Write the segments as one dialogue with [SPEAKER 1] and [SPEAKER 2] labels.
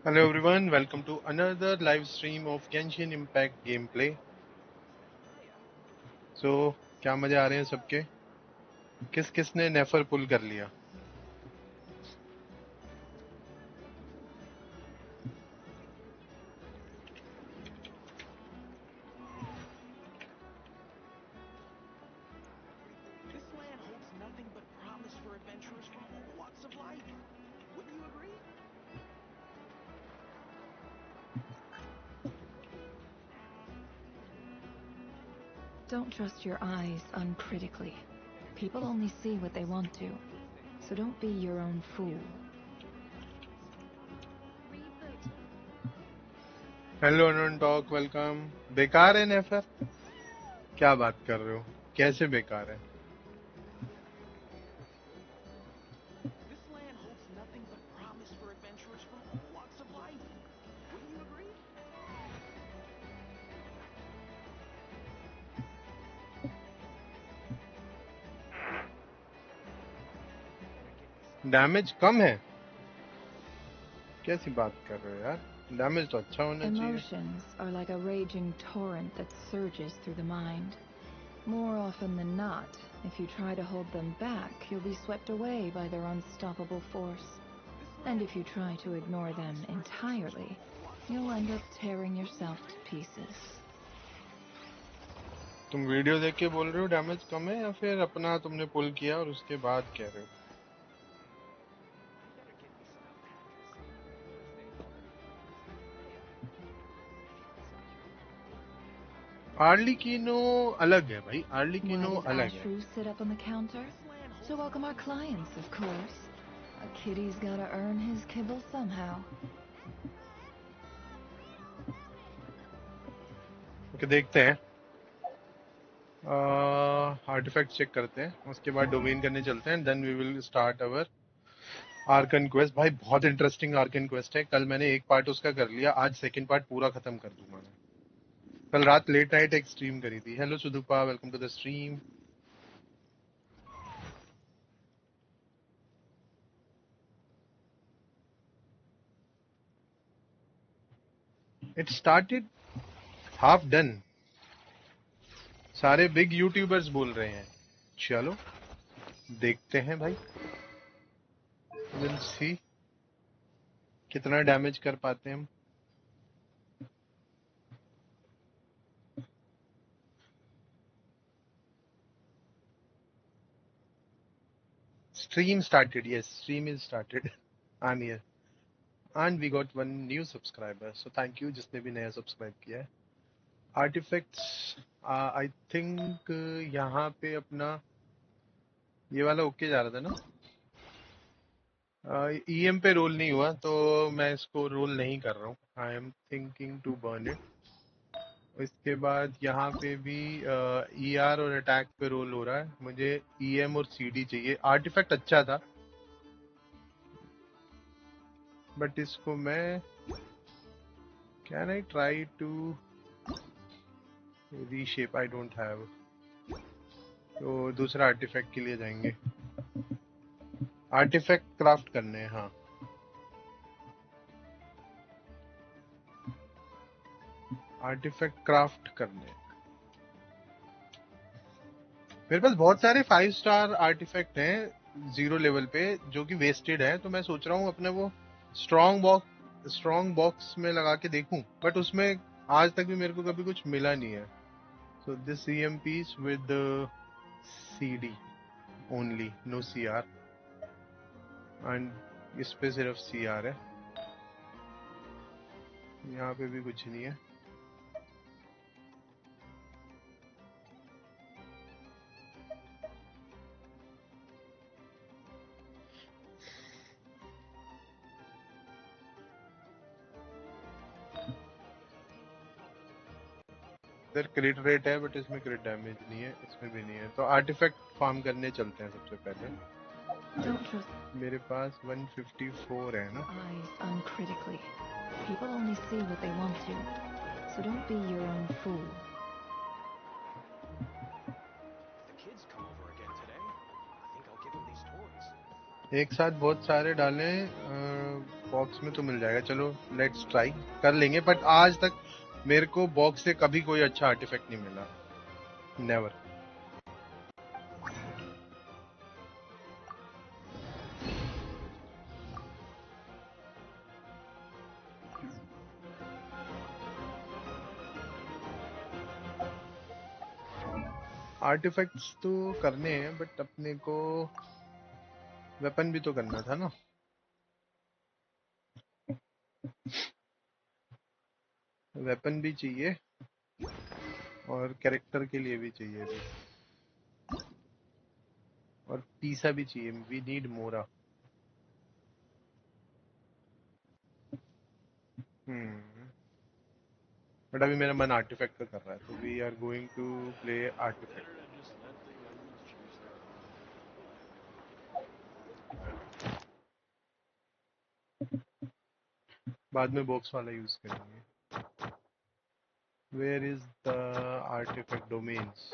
[SPEAKER 1] Hello everyone, welcome to another live stream of Genshin Impact gameplay. So, क्या मजे आ रहे हैं सबके? किस किसने नेफर पुल कर लिया?
[SPEAKER 2] This land holds nothing but promise for adventurers from all walks of life. Wouldn't you agree?
[SPEAKER 3] Don't trust your eyes uncritically. People only see what they want to, so don't be your own fool.
[SPEAKER 1] Hello non talk, welcome. बेकार है नेफर? क्या बात कर रहे हो? कैसे बेकार है?
[SPEAKER 2] This land holds nothing but promise for adventurers from all walks of life. Wouldn't you agree?
[SPEAKER 1] Damage कम है? कैसी बात कर रहे हो यार? डैमेज तो अच्छा होना चाहिए.
[SPEAKER 3] Emotions are like a raging torrent that surges through the mind. More often than not, if you try to hold them back, you'll be swept away by their unstoppable force. And if you try to ignore them entirely, you'll end up tearing yourself to pieces.
[SPEAKER 1] तुम video देख के बोल रहे हो damage कम है या फिर अपना तुमने पुल किया और उसके बाद कह रहे हो? आर्लिकीनो अलग है भाई, आर्लिकीनो
[SPEAKER 3] Why does
[SPEAKER 1] अलग है.
[SPEAKER 3] Ashru sit up on the counter? To welcome our clients, of course. A kitty's gotta earn his kibble somehow.
[SPEAKER 1] Okay, देखते हैं. आर्टिफैक्ट चेक करते हैं, उसके बाद डोमेन करने चलते हैं. Then we will start our arcane quest. भाई बहुत इंटरेस्टिंग आर्कन क्वेस्ट है. कल मैंने एक पार्ट उसका कर लिया, आज सेकंड पार्ट पूरा खत्म कर दूंगा मैं. कल रात लेट नाइट एक स्ट्रीम करी थी. Hello Sudupa, welcome to the stream. It started half done. सारे बिग यूट्यूबर्स बोल रहे हैं. चलो देखते हैं भाई, विल सी कितना डैमेज कर पाते हैं हम. Stream started, yes, stream is started. I'm here. And we got one new subscriber, so thank you जिसने भी नया सब्सक्राइब किया है. आर्टिफैक्ट्स आई थिंक यहाँ पे अपना ये वाला ओके जा रहा था ना. ईएम पे रोल नहीं हुआ तो मैं इसको रोल नहीं कर रहा हूँ. I am thinking to burn it. इसके बाद यहाँ पे भी ईआर और अटैक पे रोल हो रहा है. मुझे ईएम और सीडी चाहिए. आर्टिफैक्ट अच्छा था बट इसको मैं can I try to reshape. I don't have. तो दूसरा आर्टिफैक्ट के लिए जाएंगे. आर्टिफैक्ट क्राफ्ट करने हैं. हाँ, आर्टिफैक्ट क्राफ्ट करने. मेरे पास बहुत सारे 5 स्टार आर्टिफैक्ट हैं 0 लेवल पे जो कि वेस्टेड है. तो मैं सोच रहा हूँ अपने वो स्ट्रॉन्ग बॉक्स में लगा के देखूं, बट उसमें आज तक भी मेरे को कभी कुछ मिला नहीं है. So this CM piece with CD only, no CR. And इस पे सिर्फ सीआर है. यहाँ पे भी कुछ नहीं है. इधर क्रिट रेट है बट इसमें क्रिट डैमेज नहीं है, इसमें भी नहीं है. तो आर्टिफैक्ट फार्म करने चलते हैं सबसे पहले.
[SPEAKER 3] Don't trust
[SPEAKER 1] मेरे पास 154 है ना.
[SPEAKER 3] eyes uncritically. People only see what they want to, so don't be your own fool.
[SPEAKER 2] The kids come over again today. I think I'll give them these toys.
[SPEAKER 1] एक साथ बहुत सारे डालें. बॉक्स में तो मिल जाएगा, चलो लेट्स ट्राई कर लेंगे, बट आज तक मेरे को बॉक्स से कभी कोई अच्छा आर्टिफैक्ट नहीं मिला, नेवर। आर्टिफैक्ट्स तो करने हैं, बट अपने को वेपन भी तो करना था ना। वेपन भी चाहिए और कैरेक्टर के लिए भी चाहिए अभी, और पीसा भी चाहिए। वी नीड मोरा। बट अभी मेरा मन आर्टिफैक्ट का कर रहा है, तो we are going to play artifact. बाद में बॉक्स वाला यूज करेंगे। Where is the artifact domains?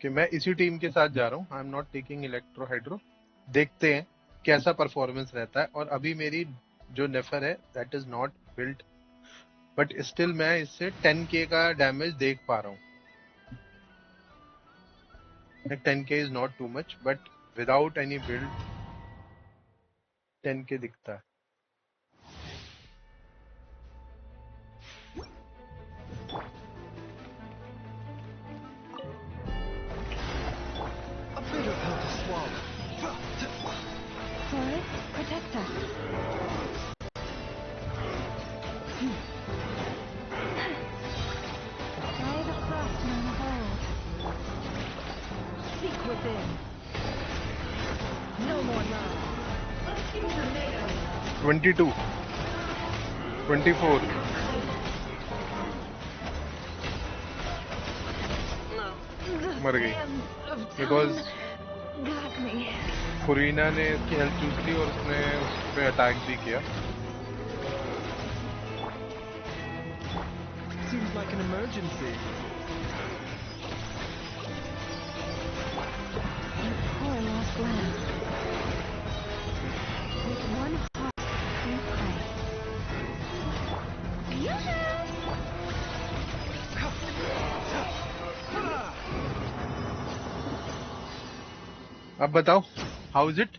[SPEAKER 1] कि मैं इसी टीम के साथ जा रहा हूँ। I am not taking electro hydro. देखते हैं कैसा परफॉर्मेंस रहता है। और अभी मेरी जो नेफर है that is not built, but still मैं इससे 10k का डैमेज देख पा रहा हूँ। 10k is not too much, but without any build 10k दिखता है।
[SPEAKER 2] Bitter pill to swallow.
[SPEAKER 3] Flores, protect us. Try the frost man of old. Seek within. No more love.
[SPEAKER 1] 22, 24। मर गई बिकॉज
[SPEAKER 3] Got me.
[SPEAKER 1] फुरीना ने इसकी health choose ली और उसने उस पे अटैक भी किया।
[SPEAKER 2] Seems like an emergency.
[SPEAKER 3] You poor lost lamb. With one heart, you pray.
[SPEAKER 1] अब बताओ, हाउ इज इट?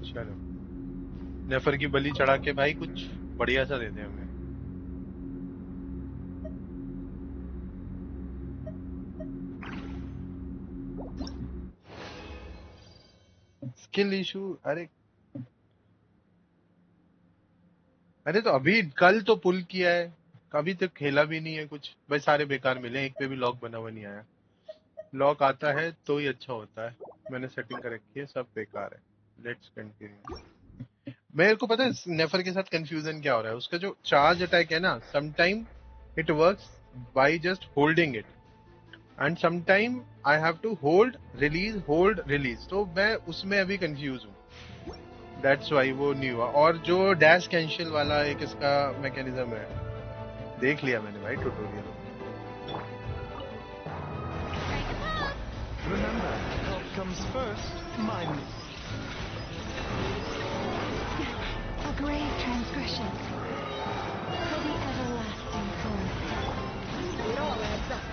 [SPEAKER 1] चलो नेफर की बलि चढ़ा के भाई कुछ बढ़िया सा दे दे हमें। Skill issue? अरे तो अभी कल तो पुल किया है, अभी तक खेला भी नहीं है कुछ। भाई सारे बेकार मिले, एक पे भी लॉक बना हुआ नहीं आया। लॉक आता है तो ही अच्छा होता है। मैंने सेटिंग कर रखी है, सब बेकार है। Let's continue. मेरे को पता है नेफर के साथ कंफ्यूजन क्या हो रहा है। उसका जो चार्ज अटैक है ना, sometime it works by just holding it, and sometime I have to hold release. तो मैं उसमें अभी कंफ्यूज हूँ। दैट्स वाई वो नहीं हुआ। और जो डैश कैंसिल वाला एक इसका मैकेनिज्म है, देख लिया मैंने भाई tutorial.
[SPEAKER 2] Remember, health comes first. Mine.
[SPEAKER 3] A grave transgression. For the everlasting soul. It all adds up.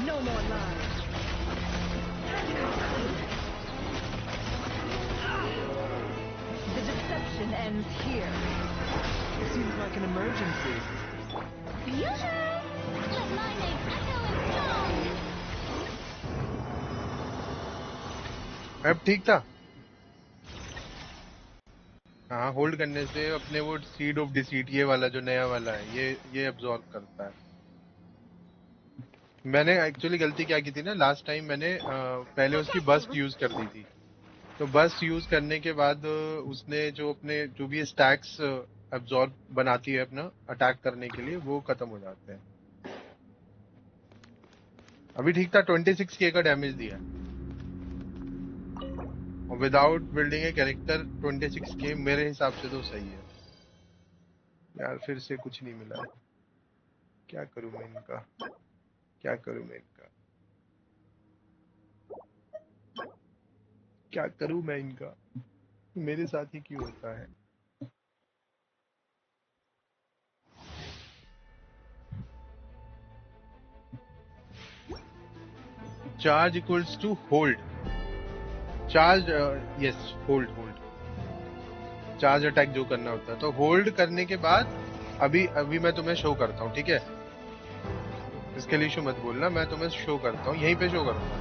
[SPEAKER 3] No more lies. The deception ends here.
[SPEAKER 2] Seems like an emergency.
[SPEAKER 4] Let my name echo in song.
[SPEAKER 1] अब ठीक था। हाँ, hold करने से अपने वो seed of deceit, ये वाला जो नया वाला है, ये अब्सॉर्ब करता है। मैंने एक्चुअली गलती क्या की थी ना, लास्ट टाइम मैंने पहले उसकी बस्ट यूज कर दी थी। तो बस्ट यूज करने के बाद उसने जो अपने जो भी स्टैक्स एब्जॉर्ब बनाती है अपना अटैक करने के लिए, वो खत्म हो जाते हैं। अभी ठीक था, 26k का डैमेज दिया और without building a character 26k मेरे हिसाब से तो सही है यार। फिर से कुछ नहीं मिला, क्या करूं मैं इनका, क्या करूं मैं इनका, क्या करूं मैं इनका, मेरे साथ ही क्यों होता है। Charge equals to hold, charge yes hold hold, charge attack जो करना होता है। तो होल्ड करने के बाद अभी अभी मैं तुम्हें शो करता हूँ, ठीक है? इसके लिए इशू मत बोलना, मैं तुम्हें शो करता हूँ, यहीं पे शो करूंगा।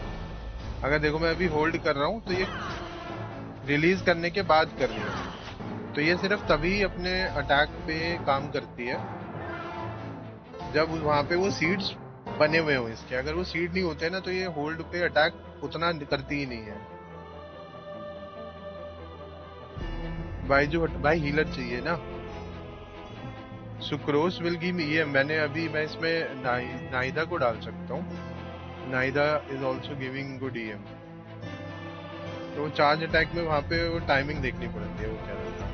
[SPEAKER 1] अगर देखो मैं अभी होल्ड कर रहा हूँ तो ये रिलीज करने के बाद कर रही है, तो ये सिर्फ तभी अपने अटैक पे काम करती है जब वहां पे वो सीड्स बने हुए हो इसके। अगर वो सीड नहीं होते ना तो ये होल्ड पे अटैक उतना करती ही नहीं है। भाई जो भाई हीलर चाहिए ना, सुक्रोस विल गिव मी, ये मैं इसमें नाइदा को डाल सकता हूँ। नाइदा इज ऑल्सो गिविंग गुड ईएम। तो वो चार्ज अटैक में वहां पे वो टाइमिंग देखनी पड़ती है, वो कह रहा था।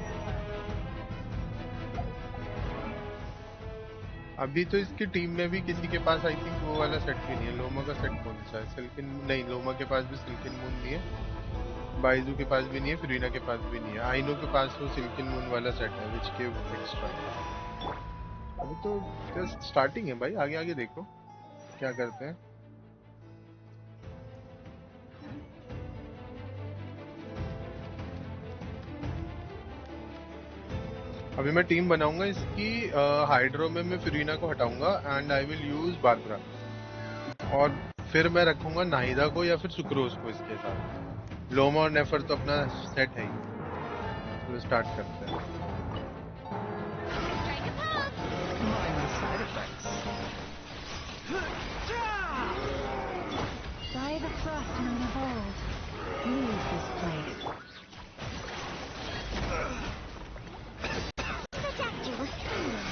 [SPEAKER 1] अभी तो इसकी टीम में भी किसी के पास आई थिंक वो वाला सेट भी नहीं है। लोमा का सेट कौन सा है? सिल्किन, नहीं लोमा के पास भी सिल्किन मून नहीं है, बाइजू के पास भी नहीं है, फ्रीना के पास भी नहीं है। आइनो के पास वो सिल्किन मून वाला सेट है विच के एक्स्ट्रा। अभी तो जस्ट स्टार्टिंग है भाई, आगे आगे देखो क्या करते हैं। अभी मैं टीम बनाऊंगा इसकी, हाइड्रो में मैं फ्रीना को हटाऊंगा and I will use Barbara, और फिर मैं रखूंगा नाहिदा को या फिर सुक्रोज को इसके साथ। लोमा और नेफर तो अपना सेट है ही। चलो स्टार्ट करते हैं।
[SPEAKER 5] Minor side effects.
[SPEAKER 3] By the frost moon of old, leave this place.
[SPEAKER 4] Protect you with steel.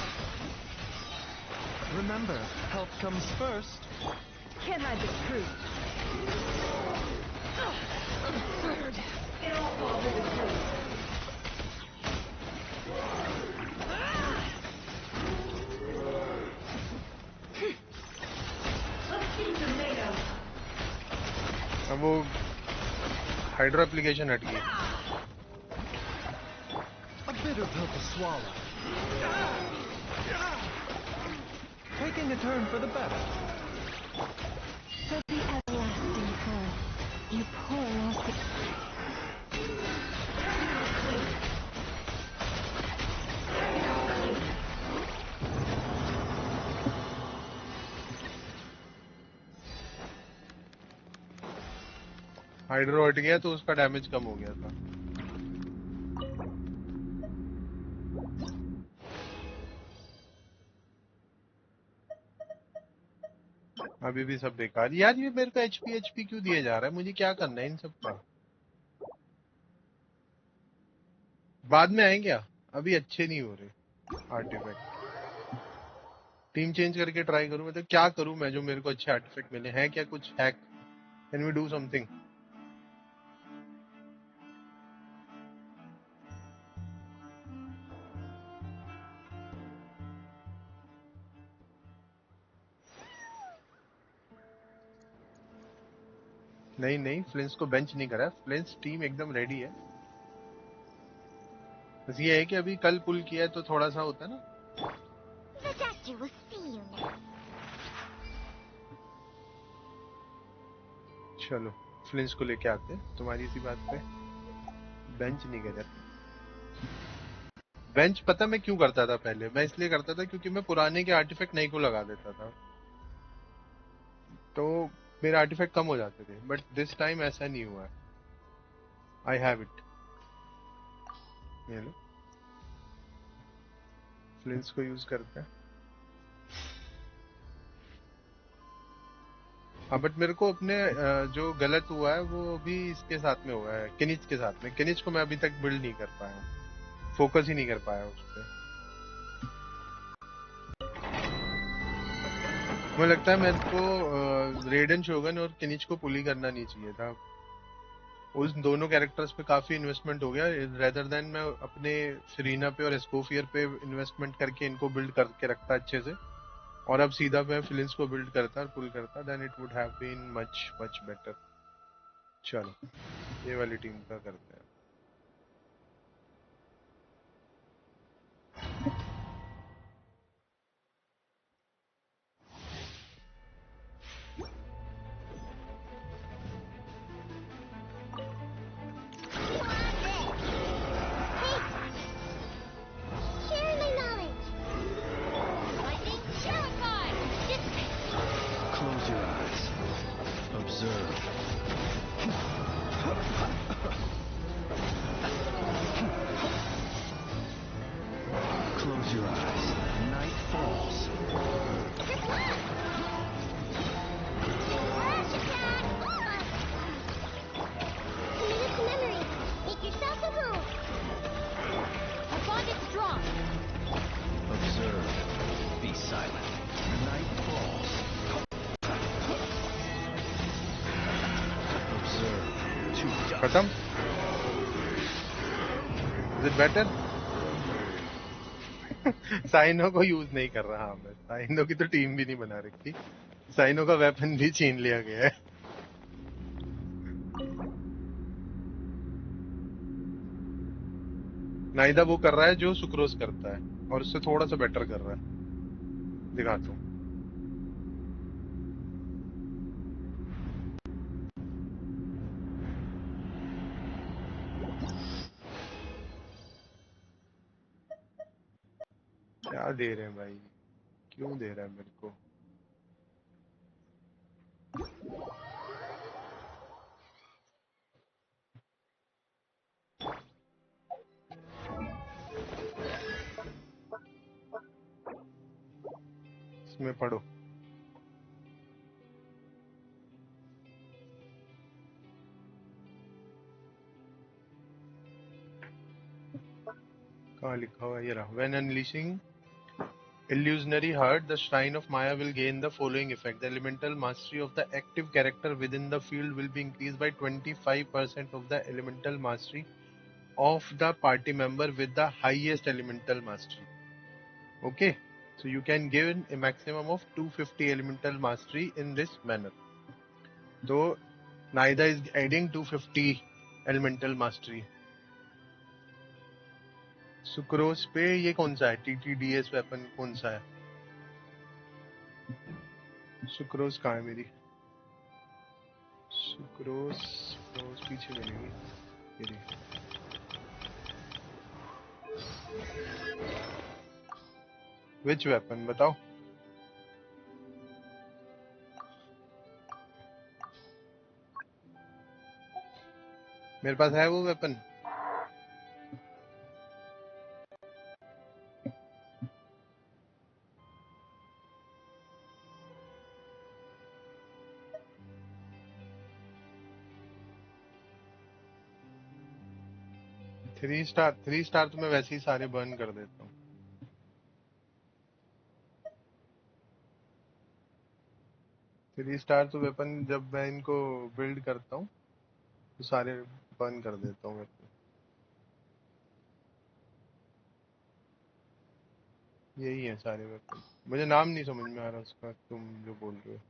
[SPEAKER 5] Remember, help comes first.
[SPEAKER 3] Can't hide the truth. Absurd. It all falls into place. Let's see tomatoes.
[SPEAKER 1] अब वो hydro application हट गई।
[SPEAKER 5] A bitter pill to swallow. Taking a turn for the better.
[SPEAKER 3] For the everlasting curse, you poor lost.
[SPEAKER 1] Hydro हट गया तो उसका damage कम हो गया था। अभी भी सब बेकार यार। ये मेरे को एचपी क्यों दिया जा रहा है? मुझे क्या करना है इन सब का? बाद में आएंगे क्या? अभी अच्छे नहीं हो रहे आर्टिफैक्ट। टीम चेंज करके ट्राई करूं मैं तो? क्या करूं मैं जो मेरे को अच्छे आर्टिफैक्ट मिले? हैं क्या कुछ hack? Can we do something? नहीं नहीं, फ्लिंस को बेंच नहीं करा। फ्लिंस टीम एकदम रेडी है। बस ये है कि अभी कल पुल किया है तो थोड़ा सा होता है ना।
[SPEAKER 4] Protect you with steel.
[SPEAKER 1] चलो फ्लिंस को लेके आते हैं तुम्हारी इसी बात पे। बेंच नहीं करा। बेंच पता मैं क्यों करता था पहले? मैं इसलिए करता था क्योंकि मैं पुराने के आर्टिफैक्ट नई को लगा देता था तो मेरे आर्टिफैक्ट कम हो जाते थे, बट दिस टाइम ऐसा नहीं हुआ है। I have it. ये लो, फ्लिंस को यूज करते हैं। हाँ बट मेरे को अपने जो गलत हुआ है वो भी इसके साथ में हुआ है, किनिच के साथ में। किनिच को मैं अभी तक बिल्ड नहीं कर पाया हूँ, फोकस ही नहीं कर पाया उस पर। मुझे लगता है मेरे को रेडन शोगन और किनिच को पुली करना नहीं चाहिए था। उस दोनों कैरेक्टर्स पे काफी इन्वेस्टमेंट हो गया, रेदर देन मैं अपने सेरीना पे और एस्कोफियर पे इन्वेस्टमेंट करके इनको बिल्ड करके रखता अच्छे से, और अब सीधा मैं फ्लिंस को बिल्ड करता और पुल करता, then it would have been much much better. चलो ये वाली टीम का करते हैं।
[SPEAKER 4] Share my knowledge. Lightning terrified.
[SPEAKER 5] Close your eyes. Observe. Close your eyes. Night falls.
[SPEAKER 4] Rush attack. Commit to memory. Make yourself at home.
[SPEAKER 6] Our bond is strong.
[SPEAKER 5] Observe. Be silent. Night falls. Observe. To dust.
[SPEAKER 1] खत्म? Is it better? Cyano को use नहीं कर रहा मैं, cyano की तो team भी नहीं बना रखी, साइनो का वेपन भी छीन लिया गया है। नाइदा वो कर रहा है जो सुक्रोज करता है, और उससे थोड़ा सा बेटर कर रहा है, दिखाता हूँ। क्या दे रहे हैं भाई, क्यों दे रहा है मेरे को? इसमें पढ़ो। कहाँ लिखा हुआ है? ये रहा। When unleashing Illusionary Heart, the Shrine of Maya will gain the following effect. The elemental mastery of the active character within the field will be increased by 25% of the elemental mastery of the party member with the highest elemental mastery. Okay, so you can gain a maximum of 250 elemental mastery in this manner. So Naida is adding 250 elemental mastery. Sucrose पे ये कौन सा है? TTDS weapon कौन सा है? Sucrose कहाँ है मेरी? सुक्रोज सुक्रोज पीछे मिलेगी। ये रही। विच वेपन बताओ? मेरे पास है वो वेपन। थ्री स्टार तो मैं वैसे ही सारे बर्न कर देता हूँ। थ्री स्टार तो वेपन जब मैं इनको बिल्ड करता हूँ तो सारे बर्न कर देता हूँ वेपन। यही है सारे वेपन। मुझे नाम नहीं समझ में आ रहा उसका, तुम जो बोल रहे हो।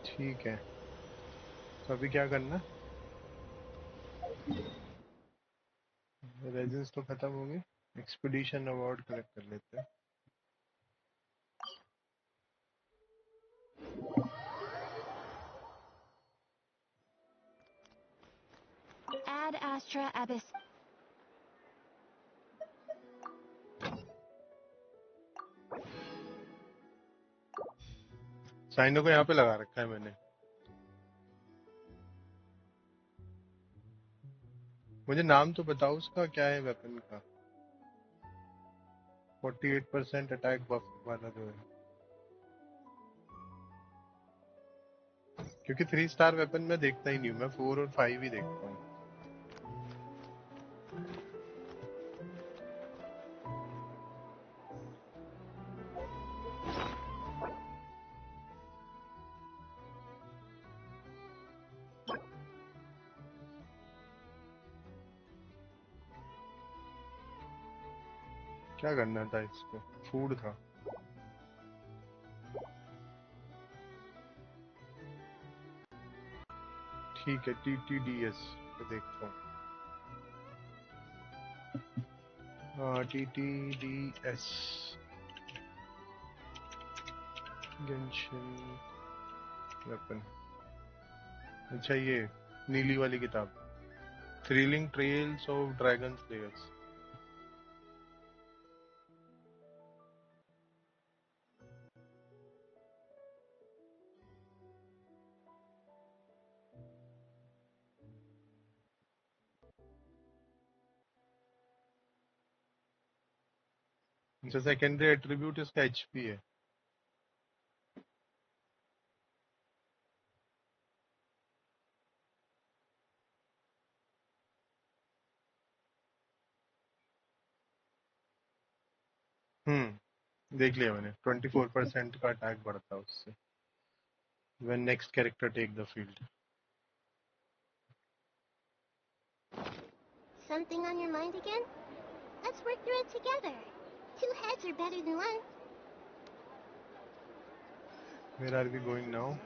[SPEAKER 1] ठीक है, तो अभी क्या करना? रेजिंस तो खत्म हो गए, एक्सपीडिशन अवार्ड कलेक्ट कर लेते हैं।
[SPEAKER 6] Ad Astra Abyss.
[SPEAKER 1] साइनो को यहाँ पे लगा रखा है मैंने। मुझे नाम तो बताओ उसका, क्या है वेपन का? 48% अटैक बफ वाला जो है, क्योंकि 3 स्टार वेपन मैं देखता ही नहीं हूँ, मैं 4 और 5 ही देखता हूँ। क्या करना था इसको? फूड था। ठीक है, TTDS तो देखता हूँ। हाँ, TTDS गेंशिन वेपन। अच्छा, ये नीली वाली किताब, thrilling trails of dragon slayers. अच्छा, सेकेंडरी एट्रीब्यूट इसका HP है। देख लिया मैंने, 24% का अटैक बढ़ता है उससे when next character take the field.
[SPEAKER 4] Something on your mind again? Let's work through it together. 2 heads are better than 1.
[SPEAKER 1] Where are we going now?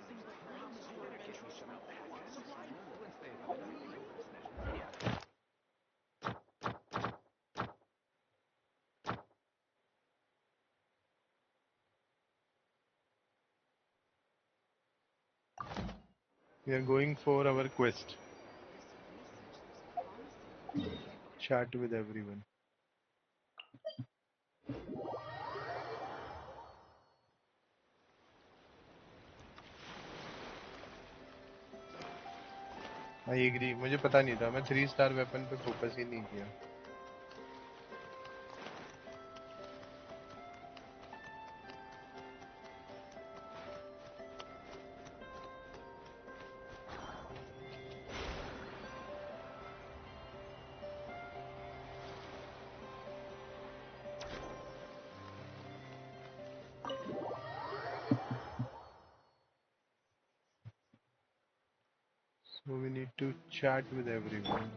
[SPEAKER 1] We are going for our quest. Chat with everyone. I agree. मुझे पता नहीं था, मैं 3 star weapon पे focus ही नहीं किया। So we need to chat with everyone.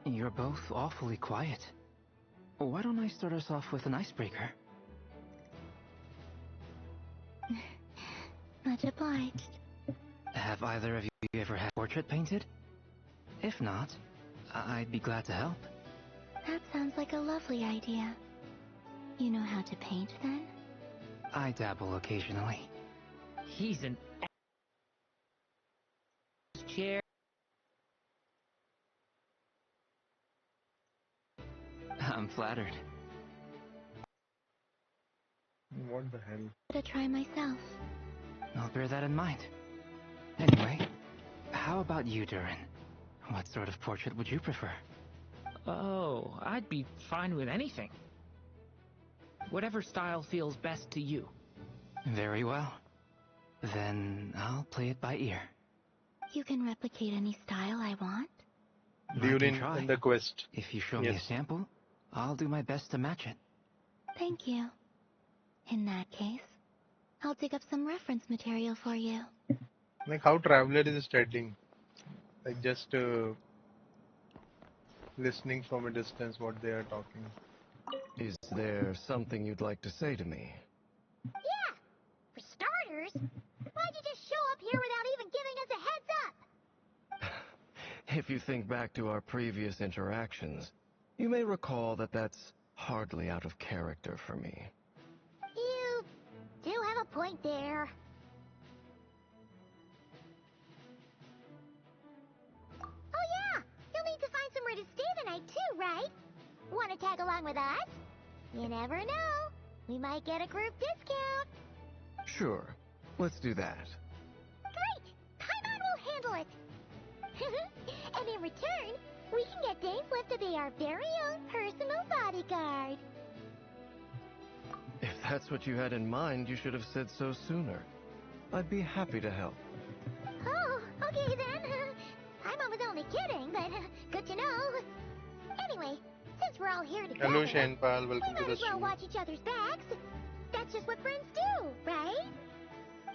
[SPEAKER 7] You're both awfully quiet. Why don't I start us off with an icebreaker?
[SPEAKER 4] Much obliged.
[SPEAKER 7] Have either of you ever had a portrait painted? If not, I'd be glad to help.
[SPEAKER 4] That sounds like a lovely idea. You know how to paint, then?
[SPEAKER 7] I dabble occasionally.
[SPEAKER 8] He's an chair.
[SPEAKER 7] I'm flattered.
[SPEAKER 1] What the hell?
[SPEAKER 4] To try myself.
[SPEAKER 7] I'll bear that in mind. Anyway, how about you, Durin? What sort of portrait would you prefer?
[SPEAKER 8] Oh, I'd be fine with anything. Whatever style feels best to you.
[SPEAKER 7] Very well. Then I'll play it by ear.
[SPEAKER 4] You can replicate any style I want?
[SPEAKER 7] I can
[SPEAKER 1] During
[SPEAKER 7] try.
[SPEAKER 1] in the quest.
[SPEAKER 7] If you show me a
[SPEAKER 1] Yes.
[SPEAKER 7] sample, I'll do my best to match it.
[SPEAKER 4] Thank you. In that case, I'll dig up some reference material for you.
[SPEAKER 1] Like how Traveler is studying, like just listening from a distance what they are talking.
[SPEAKER 9] Is there something you'd like to say to me?
[SPEAKER 4] Yeah! For starters, why'd you just show up here without even giving us a heads up?
[SPEAKER 9] If you think back to our previous interactions, you may recall that that's hardly out of character for me.
[SPEAKER 4] You do have a point there. Oh yeah! You'll need to find somewhere to stay the night too, right? Want to tag along with us? You never know. We might get a group discount.
[SPEAKER 9] Sure, let's do that.
[SPEAKER 4] Great! Paimon will handle it. And in return, we can get Dame Flip to be our very own personal bodyguard.
[SPEAKER 9] If that's what you had in mind, you should have said so sooner. I'd be happy to help.
[SPEAKER 4] Oh, okay then. Paimon was only kidding, but good to know. Anyway, since we're all here together,
[SPEAKER 1] Hello Shenpal,
[SPEAKER 4] we
[SPEAKER 1] welcome to
[SPEAKER 4] might
[SPEAKER 1] the
[SPEAKER 4] as well
[SPEAKER 1] stream.
[SPEAKER 4] watch each other's backs. That's just what friends do, right?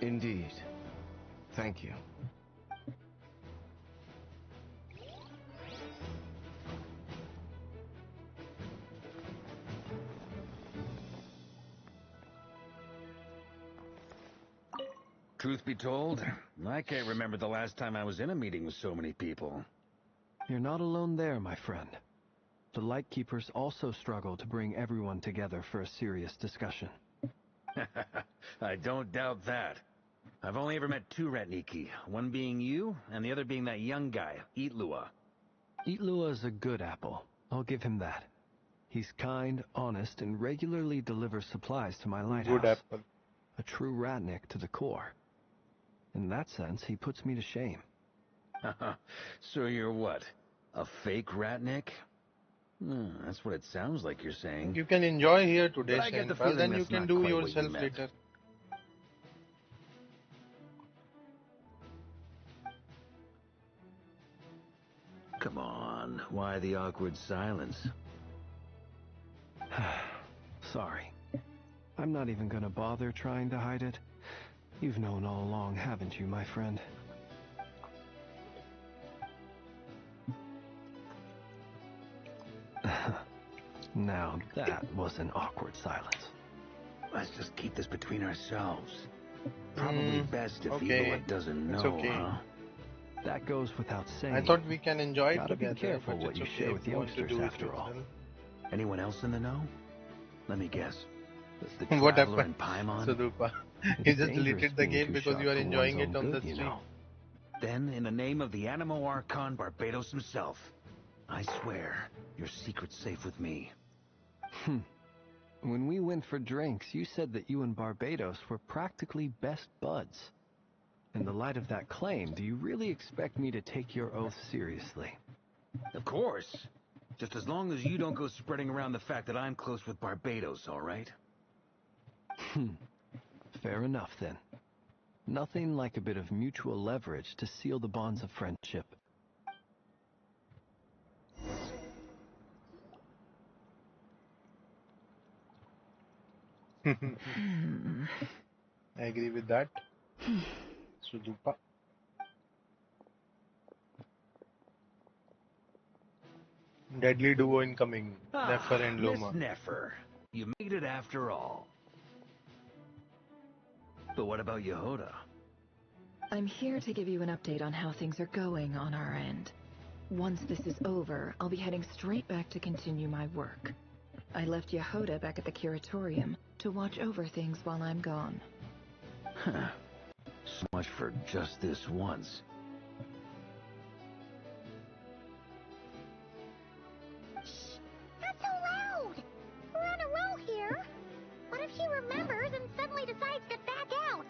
[SPEAKER 9] Indeed. Thank you.
[SPEAKER 5] Truth be told, I can't remember the last time I was in a meeting with so many people.
[SPEAKER 10] You're not alone there, my friend. The Lightkeepers also struggle to bring everyone together for a serious discussion.
[SPEAKER 5] I don't doubt that. I've only ever met two Ratniki, one being you, and the other being that young guy, Itlua.
[SPEAKER 10] Itlua is a good apple. I'll give him that. He's kind, honest, and regularly delivers supplies to my lighthouse.
[SPEAKER 1] Good apple.
[SPEAKER 10] A true Ratnik to the core. In that sense, he puts me to shame.
[SPEAKER 5] So you're what? A fake Ratnik? That's what it sounds like you're saying.
[SPEAKER 1] You can enjoy here today,
[SPEAKER 5] But I get the
[SPEAKER 1] Shenpal,
[SPEAKER 5] feeling
[SPEAKER 1] then you
[SPEAKER 5] that's
[SPEAKER 1] can
[SPEAKER 5] not
[SPEAKER 1] do
[SPEAKER 5] quite what you
[SPEAKER 1] yourself
[SPEAKER 5] meant.
[SPEAKER 1] later.
[SPEAKER 5] Come on, why the awkward silence?
[SPEAKER 10] Sorry. I'm not even gonna bother trying to hide it. You've known all along, haven't you, my friend? Now that was an awkward silence.
[SPEAKER 5] Let's just keep this between ourselves. Probably best if
[SPEAKER 1] okay.
[SPEAKER 5] Itlua doesn't
[SPEAKER 1] It's
[SPEAKER 5] know,
[SPEAKER 1] okay.
[SPEAKER 5] huh?
[SPEAKER 10] That goes without saying.
[SPEAKER 1] I thought we can enjoy it
[SPEAKER 10] Gotta
[SPEAKER 1] together,
[SPEAKER 10] be careful
[SPEAKER 1] but
[SPEAKER 10] what
[SPEAKER 1] it's
[SPEAKER 10] you
[SPEAKER 1] okay
[SPEAKER 10] share
[SPEAKER 1] if
[SPEAKER 10] with
[SPEAKER 1] you want to
[SPEAKER 10] youngsters
[SPEAKER 1] do it
[SPEAKER 10] after all.
[SPEAKER 1] yourself.
[SPEAKER 5] Anyone else in the know? Let me guess. The
[SPEAKER 1] What
[SPEAKER 5] Traveler
[SPEAKER 1] happened?
[SPEAKER 5] and Paimon?
[SPEAKER 1] Sudupa.
[SPEAKER 10] It's
[SPEAKER 1] He just
[SPEAKER 10] dangerous
[SPEAKER 1] deleted the
[SPEAKER 10] being
[SPEAKER 1] game
[SPEAKER 10] too
[SPEAKER 1] because
[SPEAKER 10] sharp
[SPEAKER 1] you are
[SPEAKER 10] for
[SPEAKER 1] enjoying
[SPEAKER 10] one's
[SPEAKER 1] it
[SPEAKER 10] own
[SPEAKER 1] on the
[SPEAKER 10] good, you
[SPEAKER 1] stream.
[SPEAKER 10] know.
[SPEAKER 5] Then, in the name of the Animo Archon Barbados himself, I swear, your secret's safe with me.
[SPEAKER 10] When we went for drinks, you said that you and Barbados were practically best buds. In the light of that claim, do you really expect me to take your oath seriously?
[SPEAKER 5] Of course. Just as long as you don't go spreading around the fact that I'm close with Barbados, all right?
[SPEAKER 10] Fair enough, then. Nothing like a bit of mutual leverage to seal the bonds of friendship.
[SPEAKER 1] I agree with that. Sudupa. Deadly duo incoming. Nefer and
[SPEAKER 5] Miss
[SPEAKER 1] Loma.
[SPEAKER 5] Nefer, you made it after all. But what about Yehoda?
[SPEAKER 3] I'm here to give you an update on how things are going on our end. Once this is over, I'll be heading straight back to continue my work. I left Yehoda back at the Curatorium to watch over things while I'm gone.
[SPEAKER 5] Huh. So much for just this once.
[SPEAKER 4] Shh! Not so loud! We're on a roll here. What if she remembers and suddenly decides to back out?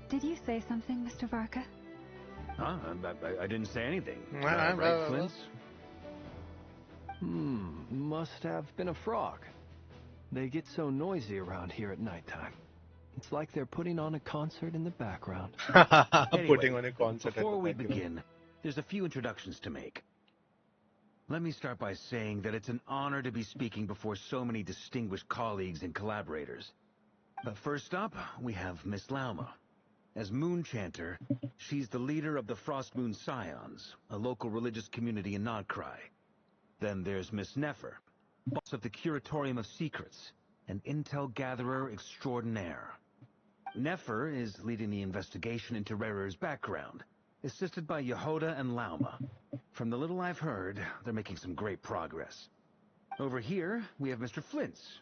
[SPEAKER 6] Did you say something, Mr. Varka?
[SPEAKER 5] Huh? I didn't say anything.
[SPEAKER 1] Well,
[SPEAKER 5] Right, Flins?
[SPEAKER 10] Must have been a frog. They get so noisy around here at nighttime. It's like they're putting on a concert in the background.
[SPEAKER 1] Putting on a concert.
[SPEAKER 5] Before we
[SPEAKER 1] at the background.
[SPEAKER 5] begin, there's a few introductions to make. Let me start by saying that it's an honor to be speaking before so many distinguished colleagues and collaborators. But first up, we have Miss Lauma. As Moon Chanter, she's the leader of the Frost Moon Scions, a local religious community in Nod Krai. Then there's Miss Nefer, boss of the Curatorium of Secrets, an intel gatherer extraordinaire. Nefer is leading the investigation into Rerer's background, assisted by Yehoda and Lauma. From the little I've heard, they're making some great progress. Over here, we have Mr. Flins,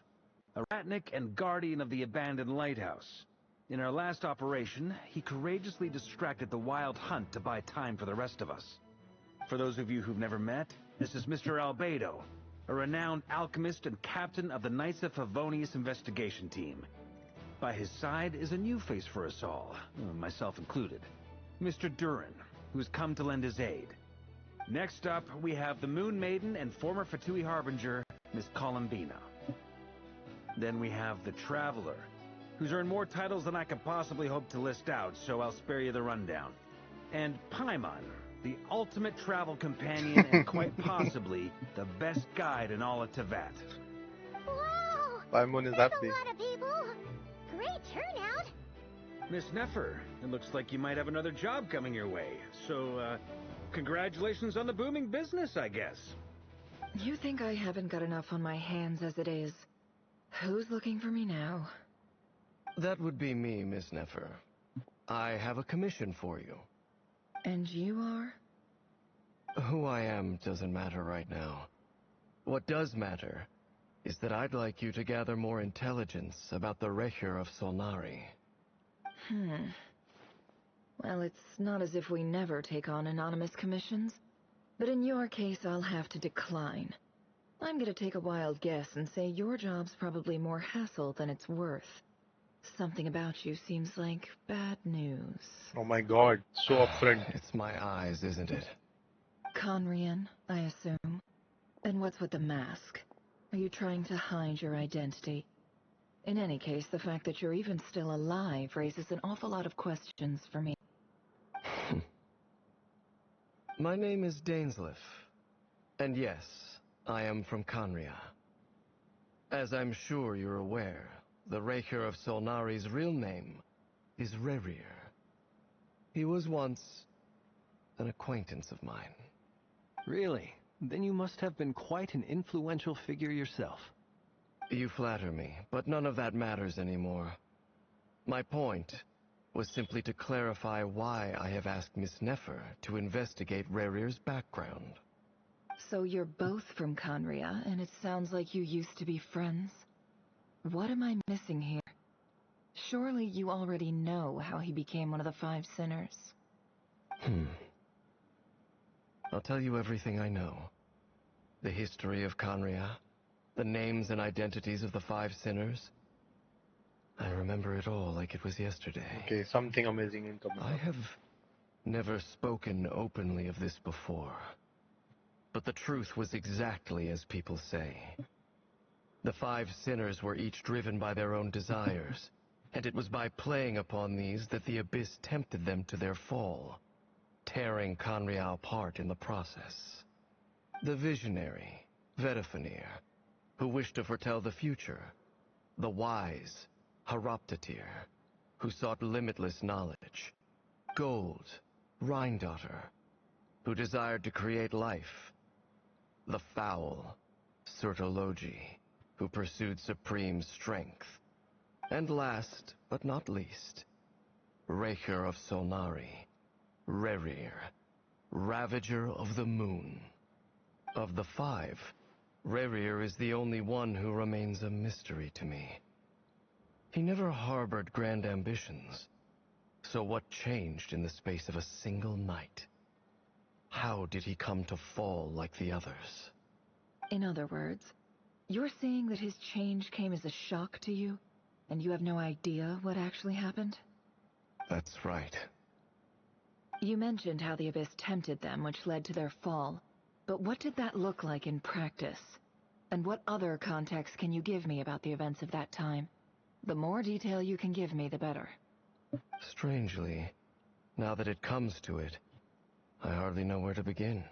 [SPEAKER 5] a Ratnik and guardian of the abandoned lighthouse. In our last operation, he courageously distracted the wild hunt to buy time for the rest of us. For those of you who've never met, this is Mr. Albedo, a renowned alchemist and captain of the Knights of Favonius investigation team. By his side is a new face for us all, myself included, Mr. Durin, who's come to lend his aid. Next up, we have the Moon Maiden and former Fatui Harbinger, Miss Columbina. Then we have the Traveler, who's earned more titles than I could possibly hope to list out, so I'll spare you the rundown. And Paimon, the ultimate travel companion and quite possibly the best guide in all of Teyvat.
[SPEAKER 4] Wow!
[SPEAKER 1] Paimon is
[SPEAKER 4] That's
[SPEAKER 1] happy.
[SPEAKER 4] a lot of people. Great turnout.
[SPEAKER 5] Miss Nefer, it looks like you might have another job coming your way, so, congratulations on the booming business, I guess.
[SPEAKER 3] You think I haven't got enough on my hands as it is? Who's looking for me now?
[SPEAKER 9] That would be me, Miss Nefer. I have a commission for you.
[SPEAKER 3] And you are?
[SPEAKER 9] Who I am doesn't matter right now. What does matter is that I'd like you to gather more intelligence about the Recher of Solnari.
[SPEAKER 3] Well, it's not as if we never take on anonymous commissions. But in your case, I'll have to decline. I'm gonna take a wild guess and say your job's probably more hassle than it's worth. Something about you seems like bad news.
[SPEAKER 1] Oh my god, so upfront.
[SPEAKER 9] It's my eyes, isn't it?
[SPEAKER 3] Conrian, I assume. And what's with the mask? Are you trying to hide your identity? In any case, the fact that you're even still alive raises an awful lot of questions for me.
[SPEAKER 9] My name is Dainsleif. And yes, I am from Conria. As I'm sure you're aware, the Recher of Solnari's real name is Rerir. He was once an acquaintance of mine.
[SPEAKER 10] Really? Then you must have been quite an influential figure yourself.
[SPEAKER 9] You flatter me, but none of that matters anymore. My point was simply to clarify why I have asked Miss Nefer to investigate Rerir's background.
[SPEAKER 3] So you're both from Conria, and it sounds like you used to be friends? What am I missing here? Surely you already know how he became one of the Five Sinners.
[SPEAKER 9] I'll tell you everything I know. The history of Conria, the names and identities of the Five Sinners. I remember it all like it was yesterday.
[SPEAKER 1] Okay, something amazing incoming.
[SPEAKER 9] I have never spoken openly of this before. But the truth was exactly as people say. The Five Sinners were each driven by their own desires, and it was by playing upon these that the Abyss tempted them to their fall, tearing Conria apart in the process. The visionary, Vedifenir, who wished to foretell the future. The wise, Haroptatir, who sought limitless knowledge. Gold, Rhindaughter, who desired to create life. The foul, Sertologi, who pursued supreme strength. And last, but not least, Recher of Solnari, Rerir, Ravager of the Moon. Of the five, Rerir is the only one who remains a mystery to me. He never harbored grand ambitions. So what changed in the space of a single night? How did he come to fall like the others?
[SPEAKER 3] In other words, you're saying that his change came as a shock to you, and you have no idea what actually happened?
[SPEAKER 9] That's right.
[SPEAKER 3] You mentioned how the Abyss tempted them, which led to their fall. But what did that look like in practice? And what other context can you give me about the events of that time? The more detail you can give me, the better.
[SPEAKER 9] Strangely, now that it comes to it, I hardly know where to begin.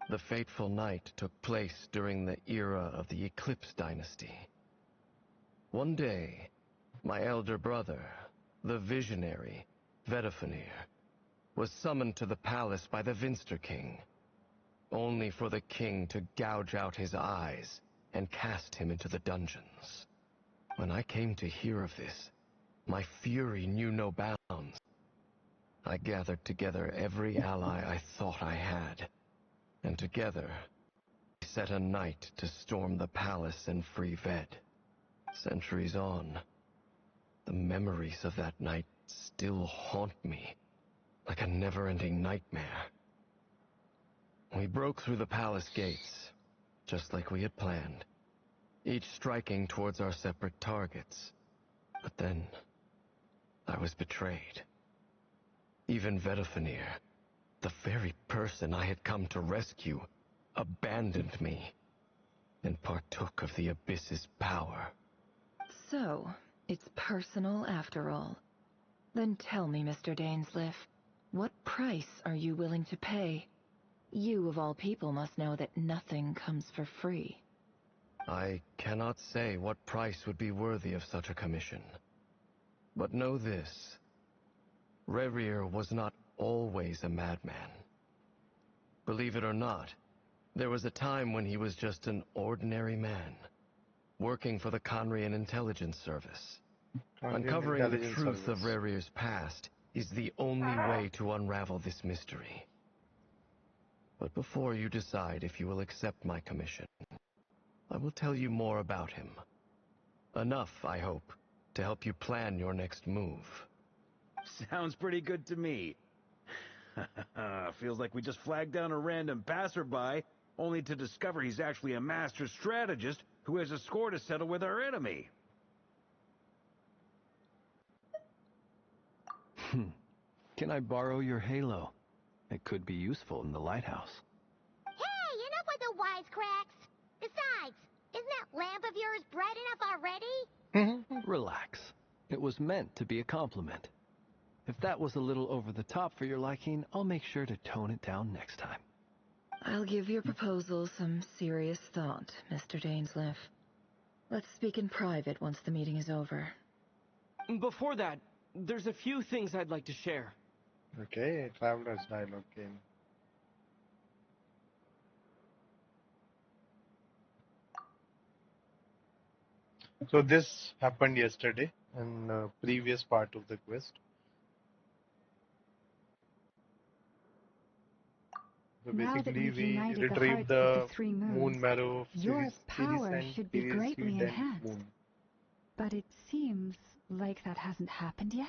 [SPEAKER 9] The fateful night took place during the era of the Eclipse Dynasty. One day, my elder brother, the visionary, Vedifenir, was summoned to the palace by the Vinster King, only for the king to gouge out his eyes and cast him into the dungeons. When I came to hear of this, my fury knew no bounds. I gathered together every ally I thought I had, and together we set a night to storm the palace and free Ved. Centuries on, the memories of that night still haunt me like a never-ending nightmare. We broke through the palace gates, just like we had planned, each striking towards our separate targets. But then, I was betrayed. Even Vedafenir, the very person I had come to rescue, abandoned me and partook of the Abyss's power.
[SPEAKER 3] So, it's personal after all. Then tell me, Mr. Dainsleif, what price are you willing to pay? You, of all people, must know that nothing comes for free.
[SPEAKER 9] I cannot say what price would be worthy of such a commission. But know this. Rerir was not always a madman. Believe it or not, there was a time when he was just an ordinary man, working for the Conrian Intelligence Service. Uncovering the truth of Rerir's past is the only way to unravel this mystery. But before you decide if you will accept my commission, I will tell you more about him. Enough, I hope, to help you plan your next move.
[SPEAKER 5] Sounds pretty good to me. Feels like we just flagged down a random passerby, only to discover he's actually a master strategist who has a score to settle with our enemy.
[SPEAKER 10] Can I borrow your halo? It could be useful in the lighthouse.
[SPEAKER 4] Hey, enough with the wisecracks! Besides, isn't that lamp of yours bright enough already?
[SPEAKER 10] Relax. It was meant to be a compliment. If that was a little over the top for your liking, I'll make sure to tone it down next time.
[SPEAKER 3] I'll give your proposal some serious thought, Mr. Dainsleif. Let's speak in private once the meeting is over.
[SPEAKER 11] Before that, there's a few things I'd like to share.
[SPEAKER 1] Okay, Traveler's Dialogue game. So this happened yesterday in the previous part of the quest. So
[SPEAKER 6] Now that
[SPEAKER 1] basically
[SPEAKER 6] we've
[SPEAKER 1] we
[SPEAKER 6] united the
[SPEAKER 1] retrieved
[SPEAKER 6] hearts of
[SPEAKER 1] the
[SPEAKER 6] the three
[SPEAKER 1] moon
[SPEAKER 6] moons,
[SPEAKER 1] marrow of
[SPEAKER 6] your power should be greatly
[SPEAKER 1] and
[SPEAKER 6] enhanced.
[SPEAKER 1] moon.
[SPEAKER 6] But it seems like that hasn't happened yet.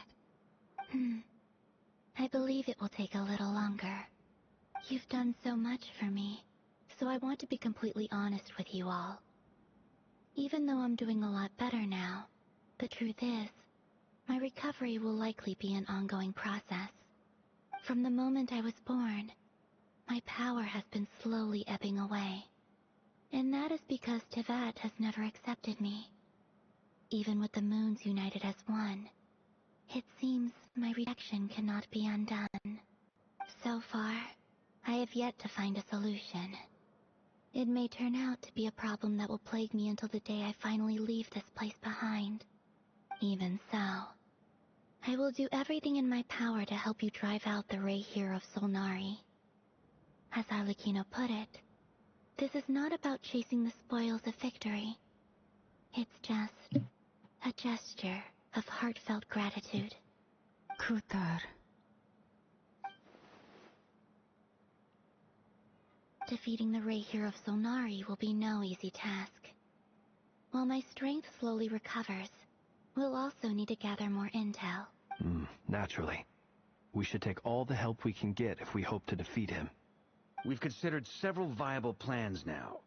[SPEAKER 4] I believe it will take a little longer. You've done so much for me, so I want to be completely honest with you all. Even though I'm doing a lot better now, the truth is, my recovery will likely be an ongoing process. From the moment I was born, my power has been slowly ebbing away. And that is because Tevat has never accepted me. Even with the moons united as one, it seems my rejection cannot be undone. So far, I have yet to find a solution. It may turn out to be a problem that will plague me until the day I finally leave this place behind. Even so, I will do everything in my power to help you drive out the Reihir of Solnari. As Arlecchino put it, this is not about chasing the spoils of victory. It's just a gesture of heartfelt gratitude.
[SPEAKER 6] Kutar.
[SPEAKER 4] Defeating the Reihir of Solnari will be no easy task. While my strength slowly recovers, we'll also need to gather more intel.
[SPEAKER 10] Naturally. We should take all the help we can get if we hope to defeat him.
[SPEAKER 5] We've considered several viable plans now,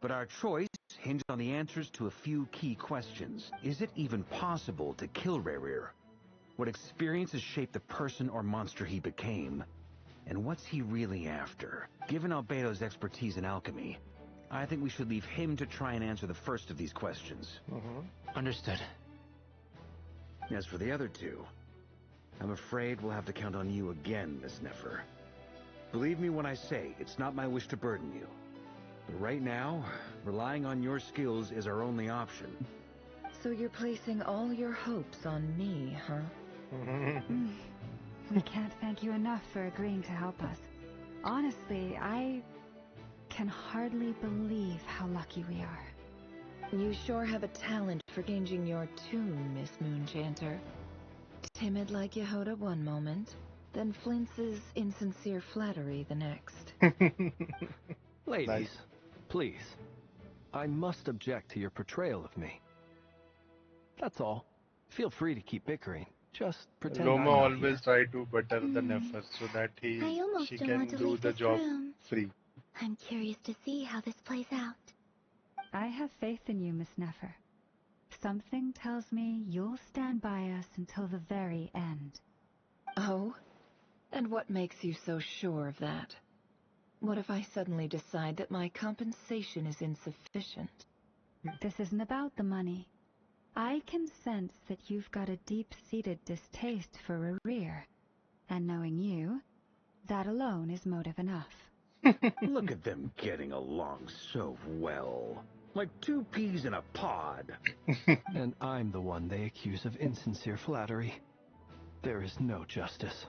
[SPEAKER 5] but our choice hinges on the answers to a few key questions. Is it even possible to kill Rerir? What experiences shaped the person or monster he became? And what's he really after? Given Albedo's expertise in alchemy, I think we should leave him to try and answer the first of these questions.
[SPEAKER 7] Understood.
[SPEAKER 5] As for the other two, I'm afraid we'll have to count on you again, Miss Nefer. Believe me when I say it's not my wish to burden you. But right now, relying on your skills is our only option.
[SPEAKER 3] So you're placing all your hopes on me, huh?
[SPEAKER 6] We can't thank you enough for agreeing to help us. Honestly, I can hardly believe how lucky we are.
[SPEAKER 3] You sure have a talent for gauging your tune, Miss Moonchanter. Timid like Yehoda one moment, then Flints's insincere flattery the next.
[SPEAKER 10] Ladies, please. I must object to your portrayal of me. That's all. Feel free to keep bickering. Just pretend
[SPEAKER 1] Loma
[SPEAKER 10] I'm not
[SPEAKER 1] always
[SPEAKER 10] here.
[SPEAKER 1] try to butter the Nefer so that
[SPEAKER 4] I almost
[SPEAKER 1] she
[SPEAKER 4] don't want
[SPEAKER 1] can
[SPEAKER 4] to
[SPEAKER 1] do
[SPEAKER 4] leave
[SPEAKER 1] the
[SPEAKER 4] this
[SPEAKER 1] job
[SPEAKER 4] room.
[SPEAKER 1] free.
[SPEAKER 4] I'm curious to see how this plays out.
[SPEAKER 6] I have faith in you, Miss Nefer. Something tells me you'll stand by us until the very end.
[SPEAKER 3] Oh? And what makes you so sure of that? What if I suddenly decide that my compensation is insufficient?
[SPEAKER 6] This isn't about the money. I can sense that you've got a deep-seated distaste for Arir. And knowing you, that alone is motive enough.
[SPEAKER 5] Look at them getting along so well. Like two peas in a pod.
[SPEAKER 10] And I'm the one they accuse of insincere flattery. There is no justice.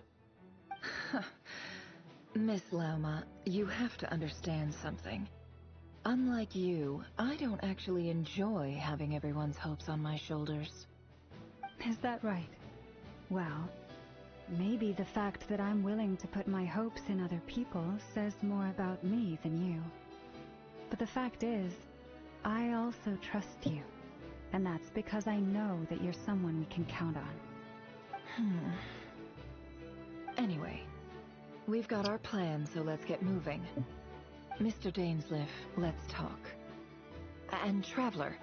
[SPEAKER 3] Miss Lauma, you have to understand something. Unlike you, I don't actually enjoy having everyone's hopes on my shoulders.
[SPEAKER 6] Is that right? Well, maybe the fact that I'm willing to put my hopes in other people says more about me than you. But the fact is, I also trust you. And that's because I know that you're someone we can count on.
[SPEAKER 3] Anyway, we've got our plan, so let's get moving. Mr. Dainsleif, let's talk. And Traveler,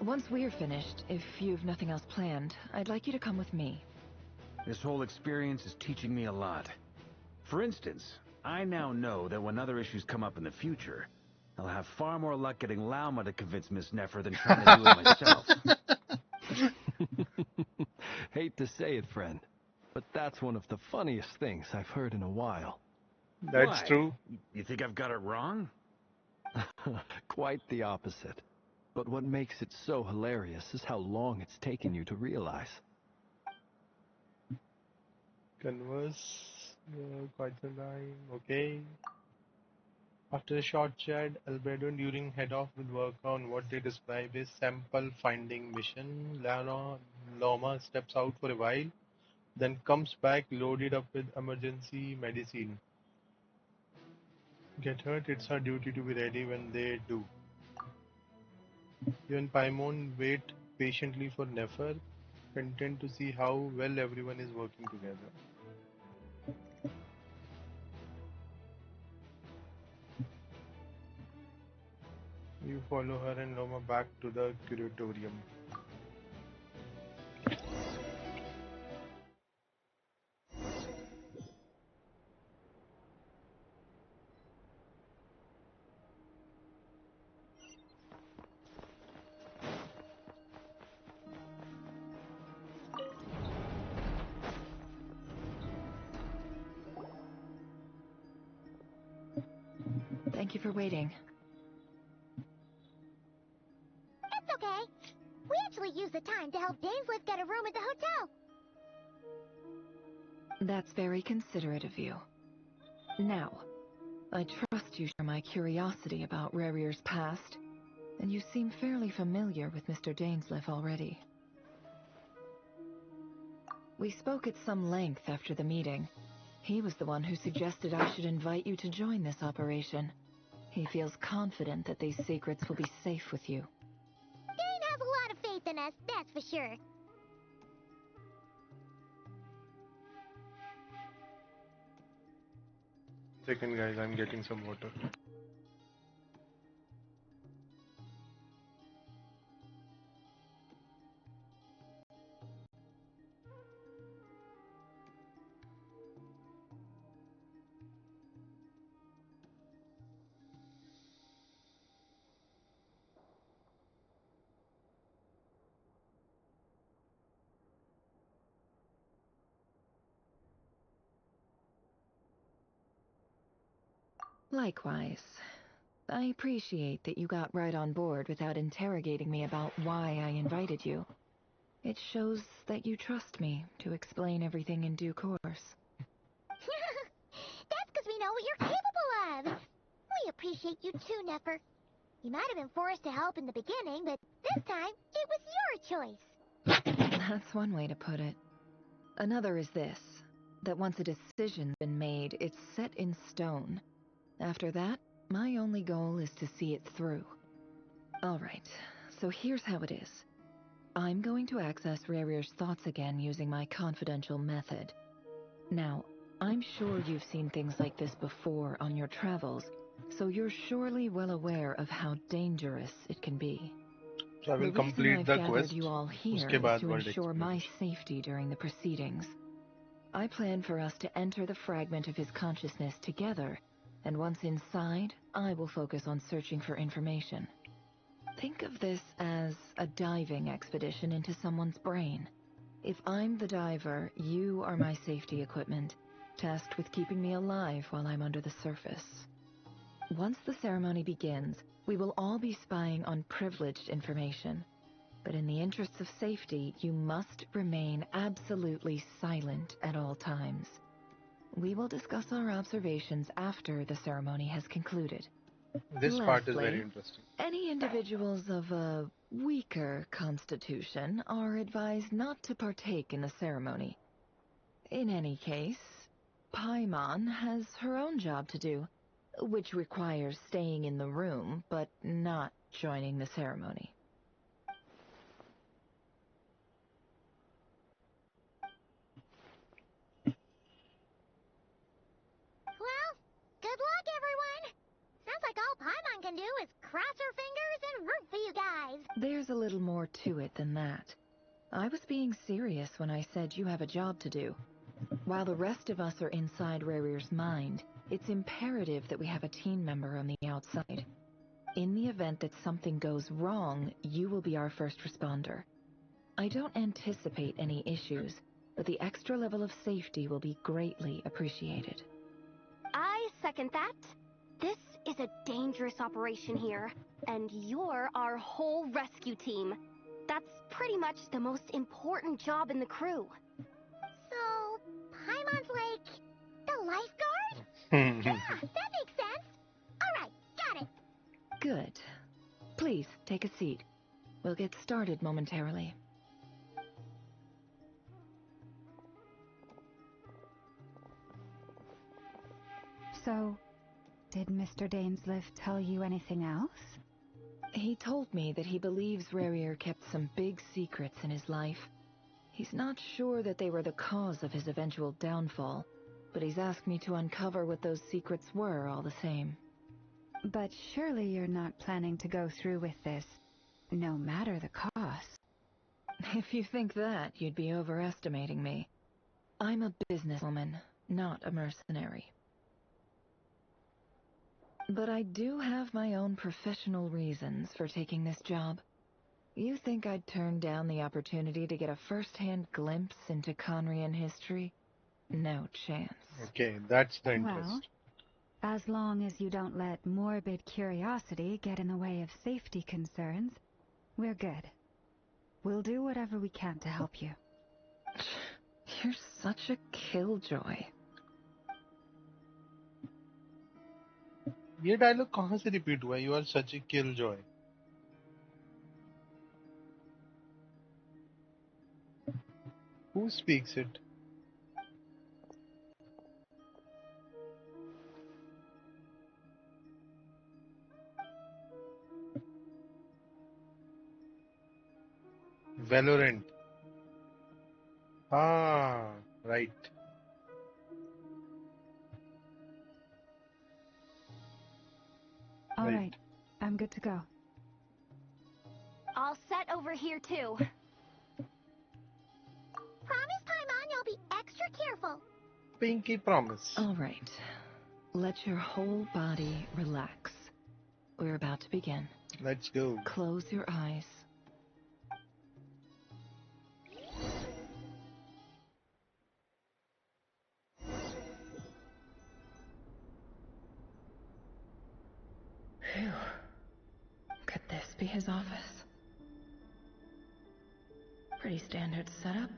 [SPEAKER 3] once we're finished, if you've nothing else planned, I'd like you to come with me.
[SPEAKER 5] This whole experience is teaching me a lot. For instance, I now know that when other issues come up in the future, I'll have far more luck getting Lauma to convince Miss Nefer than trying to do it myself.
[SPEAKER 10] Hate to say it, friend, but that's one of the funniest things I've heard in a while.
[SPEAKER 1] That's true.
[SPEAKER 5] You think I've got it wrong?
[SPEAKER 10] Quite the opposite. But what makes it so hilarious is how long it's taken you to realize.
[SPEAKER 1] Converse, quite some time, okay. After a short chat, Albedo and During head off with work on what they describe as sample finding mission. Loma steps out for a while, then comes back loaded up with emergency medicine. Get hurt, it's her duty to be ready when they do. Even Paimon wait patiently for Nefer, content to see how well everyone is working together. You follow her and Loma back to the curatorium.
[SPEAKER 3] Thank you for waiting.
[SPEAKER 12] It's okay. We actually used the time to help Dainsleif get a room at the hotel.
[SPEAKER 3] That's very considerate of you. Now, I trust you share my curiosity about Rarir's past, and you seem fairly familiar with Mr. Dainsleif already. We spoke at some length after the meeting. He was the one who suggested I should invite you to join this operation. He feels confident that these secrets will be safe with you.
[SPEAKER 12] Dane has a lot of faith in us, that's for sure.
[SPEAKER 1] Second, guys, I'm getting some water.
[SPEAKER 3] Likewise. I appreciate that you got right on board without interrogating me about why I invited you. It shows that you trust me to explain everything in due course.
[SPEAKER 12] That's because we know what you're capable of. We appreciate you too, Nefer. You might have been forced to help in the beginning, but this time, it was your choice.
[SPEAKER 3] That's one way to put it. Another is this, that once a decision's been made, it's set in stone. After that, my only goal is to see it through. Alright, so here's how it is. I'm going to access Rarir's thoughts again using my confidential method. Now, I'm sure you've seen things like this before on your travels, so you're surely well aware of how dangerous it can be.
[SPEAKER 1] So I will
[SPEAKER 3] The reason
[SPEAKER 1] complete
[SPEAKER 3] I've
[SPEAKER 1] the
[SPEAKER 3] gathered
[SPEAKER 1] quest.
[SPEAKER 3] you all here
[SPEAKER 1] उसके
[SPEAKER 3] is
[SPEAKER 1] बाद
[SPEAKER 3] to
[SPEAKER 1] world
[SPEAKER 3] ensure my
[SPEAKER 1] exploration.
[SPEAKER 3] safety during the proceedings. I plan for us to enter the fragment of his consciousness together, and once inside, I will focus on searching for information. Think of this as a diving expedition into someone's brain. If I'm the diver, you are my safety equipment, tasked with keeping me alive while I'm under the surface. Once the ceremony begins, we will all be spying on privileged information. But in the interests of safety, you must remain absolutely silent at all times. We will discuss our observations after the ceremony has concluded.
[SPEAKER 1] This part is very
[SPEAKER 3] Lastly,
[SPEAKER 1] interesting.
[SPEAKER 3] any individuals of a weaker constitution are advised not to partake in the ceremony. In any case, Paimon has her own job to do, which requires staying in the room but not joining the ceremony.
[SPEAKER 12] Well, good luck, everyone. Sounds like all Paimon can do is cross her fingers and root for you guys.
[SPEAKER 3] There's a little more to it than that. I was being serious when I said you have a job to do. While the rest of us are inside Rarir's mind, it's imperative that we have a team member on the outside. In the event that something goes wrong, you will be our first responder. I don't anticipate any issues, but the extra level of safety will be greatly appreciated.
[SPEAKER 13] I second that. This is a dangerous operation here, and you're our whole rescue team. That's pretty much the most important job in the crew.
[SPEAKER 12] So, Paimon's like the lifeguard? Yeah, that makes sense. Alright, got it.
[SPEAKER 3] Good. Please, take a seat. We'll get started momentarily.
[SPEAKER 6] So, did Mr. Dainsliff tell you anything else?
[SPEAKER 3] He told me that he believes Rarir kept some big secrets in his life. He's not sure that they were the cause of his eventual downfall, but he's asked me to uncover what those secrets were all the same.
[SPEAKER 6] But surely you're not planning to go through with this, no matter the cost.
[SPEAKER 3] If you think that, you'd be overestimating me. I'm a businesswoman, not a mercenary. But I do have my own professional reasons for taking this job. You think I'd turn down the opportunity to get a first-hand glimpse into Conrian history? No chance.
[SPEAKER 1] Okay, that's the interest.
[SPEAKER 6] Well, as long as you don't let morbid curiosity get in the way of safety concerns, we're good. We'll do whatever we can to help you.
[SPEAKER 3] You're such a killjoy.
[SPEAKER 1] ये dialogue कहाँ से repeat हुआ? You are such a killjoy. Who speaks it? Valorant. Ah, right.
[SPEAKER 6] All right, I'm good to go.
[SPEAKER 13] All set over here, too.
[SPEAKER 12] Promise, Paimon, you'll be extra careful.
[SPEAKER 1] Pinky promise.
[SPEAKER 3] All right. Let your whole body relax. We're about to begin.
[SPEAKER 1] Let's go.
[SPEAKER 3] Close your eyes. Phew. Could this be his office? Pretty standard setup.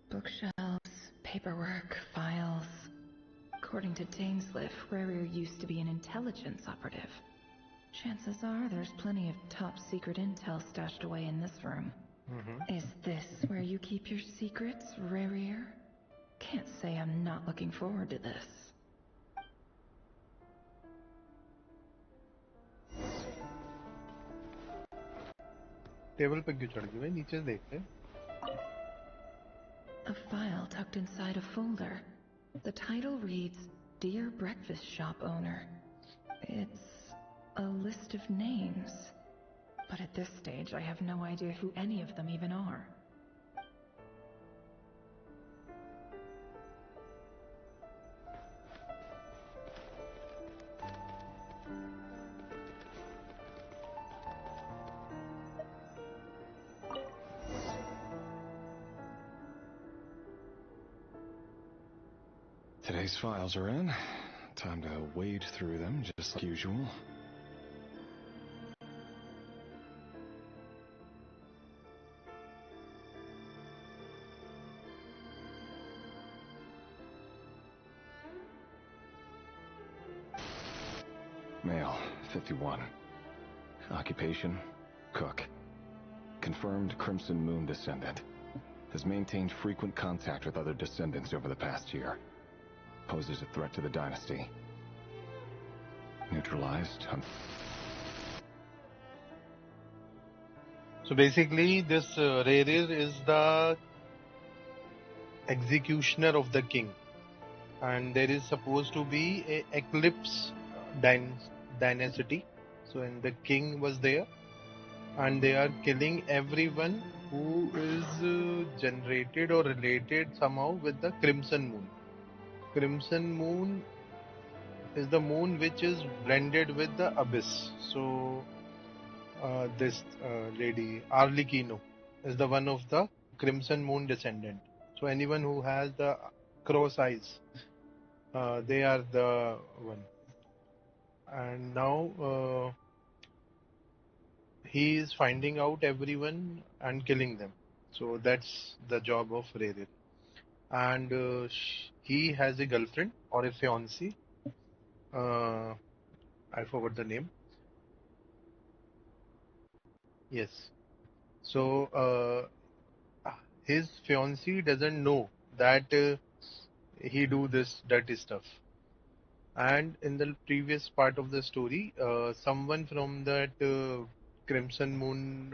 [SPEAKER 3] Bookshelves, paperwork, files. According to Dainsliff, Rarir used to be an intelligence operative. Chances are there's plenty of top-secret intel stashed away in this room. Is this where you keep your secrets, Rarir? Can't say I'm not looking forward to this.
[SPEAKER 1] Table पे क्यों चढ़ गई भाई? नीचे देख ले.
[SPEAKER 3] A file tucked inside a folder. The title reads, Dear Breakfast Shop Owner. It's a list of names. But at this stage, I have no idea who any of them even are.
[SPEAKER 14] Today's files are in. Time to wade through them, just like usual. Male, 51. Occupation, cook. Confirmed Crimson Moon descendant. Has maintained frequent contact with other descendants over the past year. Poses a threat to the dynasty. Neutralized.
[SPEAKER 1] So basically, this Rerir is the executioner of the king, and there is supposed to be a eclipse dynasty. So, and the king was there, and they are killing everyone who is generated or related somehow with the Crimson Moon. Crimson Moon is the moon which is blended with the abyss. So this lady Arlecchino is the one of the Crimson Moon descendant. So anyone who has the cross eyes, they are the one. And now he is finding out everyone and killing them. So that's the job of Rerir. And he has a girlfriend or a fiancée. I forgot the name. Yes. So his fiancée doesn't know that he do this dirty stuff. And in the previous part of the story, someone from that Crimson Moon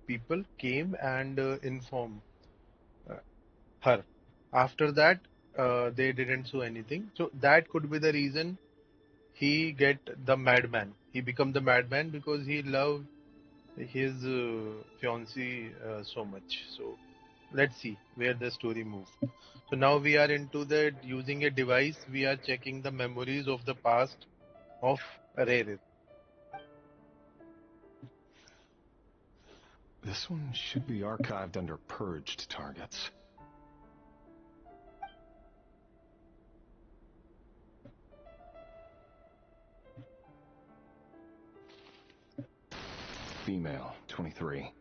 [SPEAKER 1] people came and informed uh, her. After that, they didn't do anything. So that could be the reason he get the madman. He become the madman because he loved his fiancée so much. So let's see where the story moves. So now we are into the using a device. We are checking the memories of the past of Rerir.
[SPEAKER 14] This one should be archived under purged targets. Female, 23.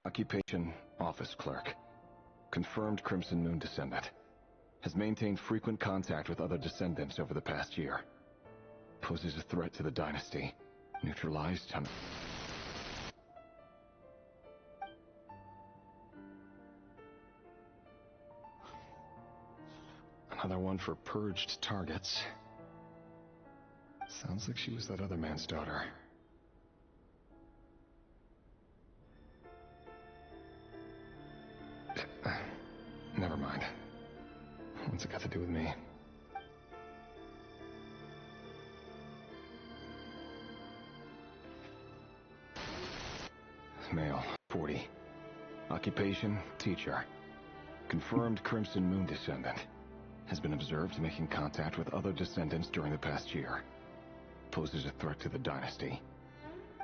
[SPEAKER 14] Occupation, office clerk. Confirmed Crimson Moon descendant. Has maintained frequent contact with other descendants over the past year. Poses a threat to the dynasty. Neutralized. Another one for purged targets. Sounds like she was that other man's daughter. Never mind. What's it got to do with me? Male, 40. Occupation, teacher. Confirmed Crimson Moon descendant. Has been observed making contact with other descendants during the past year. Poses a threat to the dynasty.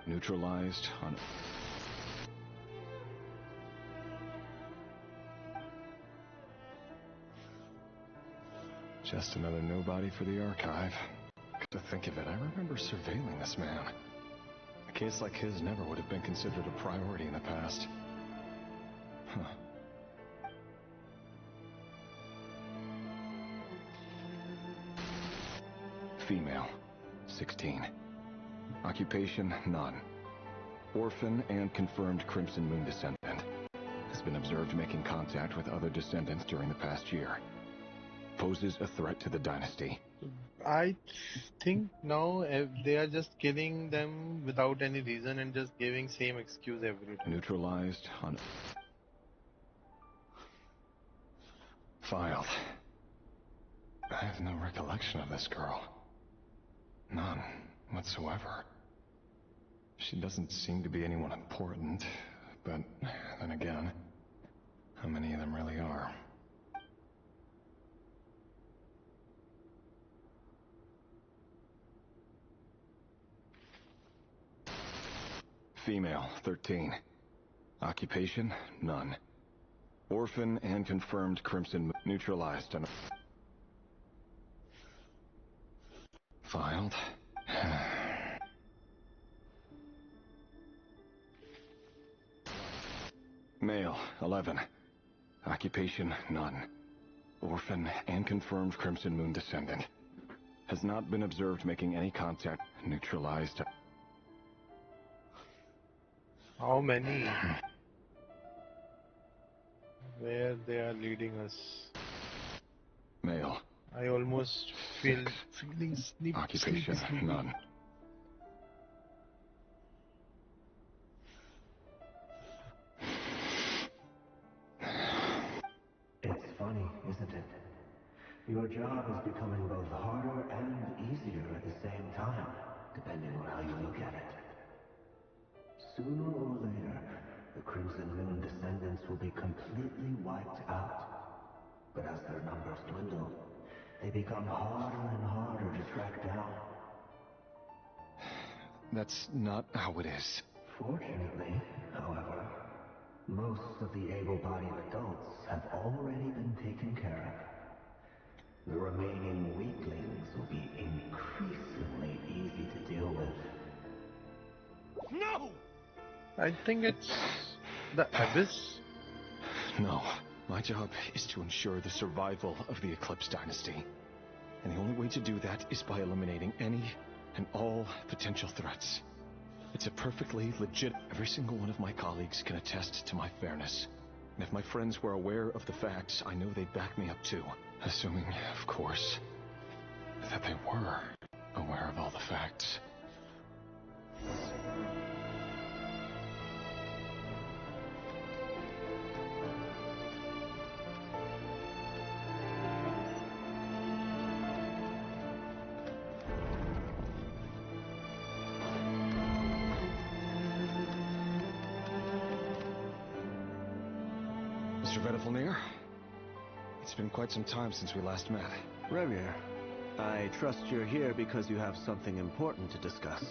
[SPEAKER 14] Neutralized on... Just another nobody for the archive. To think of it, I remember surveilling this man. A case like his never would have been considered a priority in the past. Huh. Female, 16. Occupation, none. Orphan and confirmed Crimson Moon descendant. Has been observed making contact with other descendants during the past year. Poses a threat to the dynasty.
[SPEAKER 1] I think now they are just killing them without any reason and just giving same excuse every time.
[SPEAKER 14] Neutralized on... Filed. I have no recollection of this girl. None. whatsoever. She doesn't seem to be anyone important, but then again, how many of them really are? Female, 13. Occupation, none. Orphan and confirmed Crimson neutralized and filed. Male, 11. Occupation, none. Orphan and confirmed Crimson Moon descendant. Has not been observed making any contact. Neutralized.
[SPEAKER 1] How many? Where they are leading us?
[SPEAKER 14] Male.
[SPEAKER 1] I almost feeling sleepy.
[SPEAKER 14] Occupation, none.
[SPEAKER 15] It's funny, isn't it? Your job is becoming both harder and easier at the same time, depending on how you look at it. Sooner or later, the Crimson Moon descendants will be completely wiped out. But as their numbers dwindle, they become harder and harder to track down.
[SPEAKER 14] That's not how it is.
[SPEAKER 15] Fortunately, however, most of the able-bodied adults have already been taken care of. The remaining weaklings will be increasingly easy to deal with.
[SPEAKER 11] No!
[SPEAKER 1] I think it's the Abyss.
[SPEAKER 14] No. My job is to ensure the survival of the Eclipse Dynasty. And the only way to do that is by eliminating any and all potential threats. It's a perfectly legit... Every single one of my colleagues can attest to my fairness. And if my friends were aware of the facts, I know they'd back me up too. Assuming, of course, that they were aware of all the facts. Mr. Vedifalnir, it's been quite some time since we last met.
[SPEAKER 15] Revier, I trust you're here because you have something important to discuss.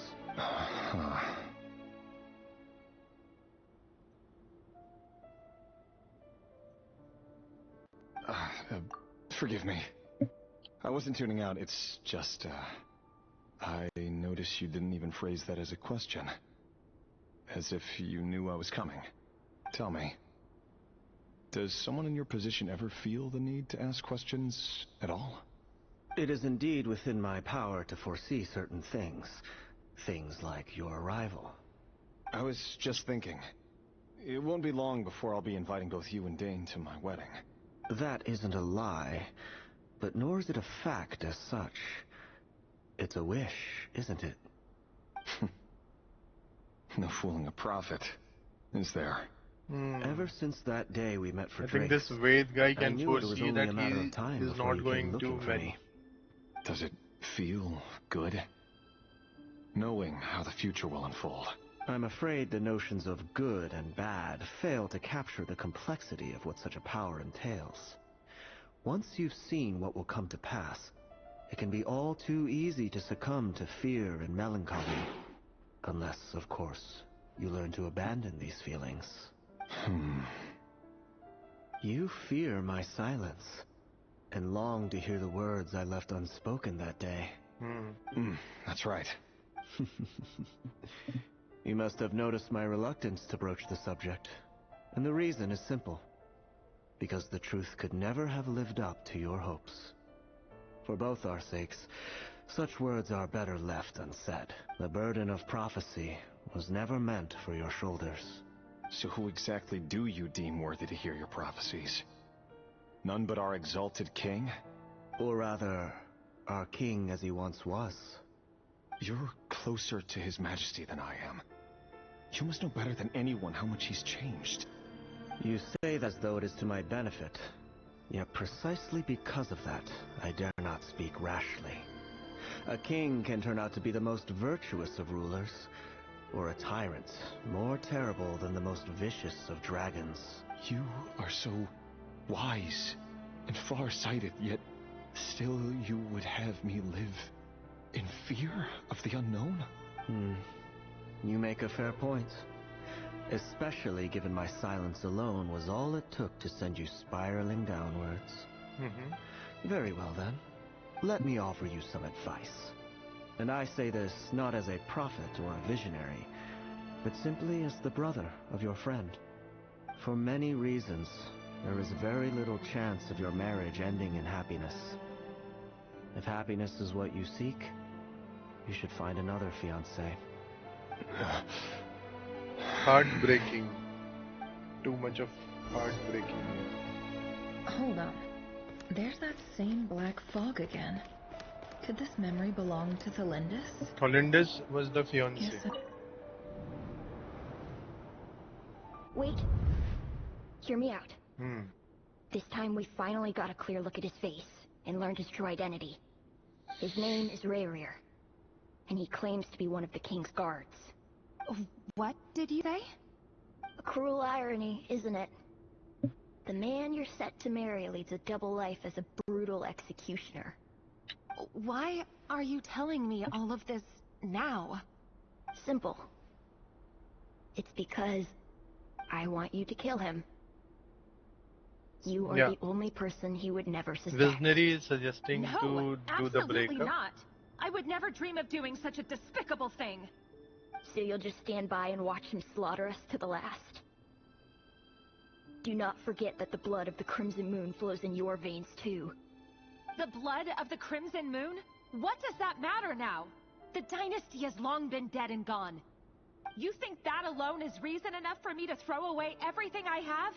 [SPEAKER 14] Forgive me. I wasn't tuning out, it's just, I noticed you didn't even phrase that as a question. As if you knew I was coming. Tell me, does someone in your position ever feel the need to ask questions at all?
[SPEAKER 15] It is indeed within my power to foresee certain things. Things like your arrival.
[SPEAKER 14] I was just thinking. It won't be long before I'll be inviting both you and Dane to my wedding.
[SPEAKER 15] That isn't a lie, but nor is it a fact as such. It's a wish, isn't it?
[SPEAKER 14] No fooling a prophet, is there?
[SPEAKER 15] Ever since that day we met for
[SPEAKER 1] I
[SPEAKER 15] drinks,
[SPEAKER 1] think this Wade guy
[SPEAKER 15] I
[SPEAKER 1] can
[SPEAKER 15] knew it was
[SPEAKER 1] foresee
[SPEAKER 15] only
[SPEAKER 1] that
[SPEAKER 15] a matter
[SPEAKER 1] he
[SPEAKER 15] of time
[SPEAKER 1] is
[SPEAKER 15] before
[SPEAKER 1] not
[SPEAKER 15] you
[SPEAKER 1] going
[SPEAKER 15] came
[SPEAKER 1] to
[SPEAKER 15] looking for
[SPEAKER 1] marry.
[SPEAKER 15] me.
[SPEAKER 14] Does it feel good? Knowing how the future will unfold.
[SPEAKER 15] I'm afraid the notions of good and bad fail to capture the complexity of what such a power entails. Once you've seen what will come to pass, it can be all too easy to succumb to fear and melancholy. Unless, of course, you learn to abandon these feelings. You fear my silence, and long to hear the words I left unspoken that day.
[SPEAKER 14] That's right.
[SPEAKER 15] You must have noticed my reluctance to broach the subject. And the reason is simple. Because the truth could never have lived up to your hopes. For both our sakes, such words are better left unsaid. The burden of prophecy was never meant for your shoulders.
[SPEAKER 14] So who exactly do you deem worthy to hear your prophecies? None but our exalted king?
[SPEAKER 15] Or rather, our king as he once was.
[SPEAKER 14] You're closer to his majesty than I am. You must know better than anyone how much he's changed.
[SPEAKER 15] You say that as though it is to my benefit. Yet precisely because of that, I dare not speak rashly.
[SPEAKER 16] A king can turn out to be the most virtuous of rulers, or a tyrant more terrible than the most vicious of dragons.
[SPEAKER 14] You are so wise and far-sighted, yet still you would have me live in fear of the unknown?
[SPEAKER 16] You make a fair point. Especially given my silence alone was all it took to send you spiraling downwards. Very well then. Let me offer you some advice. And I say this not as a prophet or a visionary, but simply as the brother of your friend. For many reasons, there is very little chance of your marriage ending in happiness. If happiness is what you seek, you should find another fiancé.
[SPEAKER 1] Heartbreaking. Too much of heartbreaking.
[SPEAKER 3] Hold on. There's that same black fog again. Could this memory belong to Thalindis?
[SPEAKER 1] Thalindis was the fiancé.
[SPEAKER 3] Yes,
[SPEAKER 13] Wait. Hear me out. This time we finally got a clear look at his face and learned his true identity. His name is Rayrir, and he claims to be one of the king's guards.
[SPEAKER 3] What did you say?
[SPEAKER 13] A cruel irony, isn't it? The man you're set to marry leads a double life as a brutal executioner.
[SPEAKER 3] Why are you telling me all of this now?
[SPEAKER 13] Simple. It's because I want you to kill him. You are the only person he would never suspect.
[SPEAKER 1] Visionary is suggesting
[SPEAKER 3] No,
[SPEAKER 1] to do the breakup.
[SPEAKER 3] absolutely not. I would never dream of doing such a despicable thing.
[SPEAKER 13] So you'll just stand by and watch him slaughter us to the last? Do not forget that the blood of the Crimson Moon flows in your veins too.
[SPEAKER 3] The blood of the Crimson Moon? What does that matter now? The dynasty has long been dead and gone. You think that alone is reason enough for me to throw away everything I have?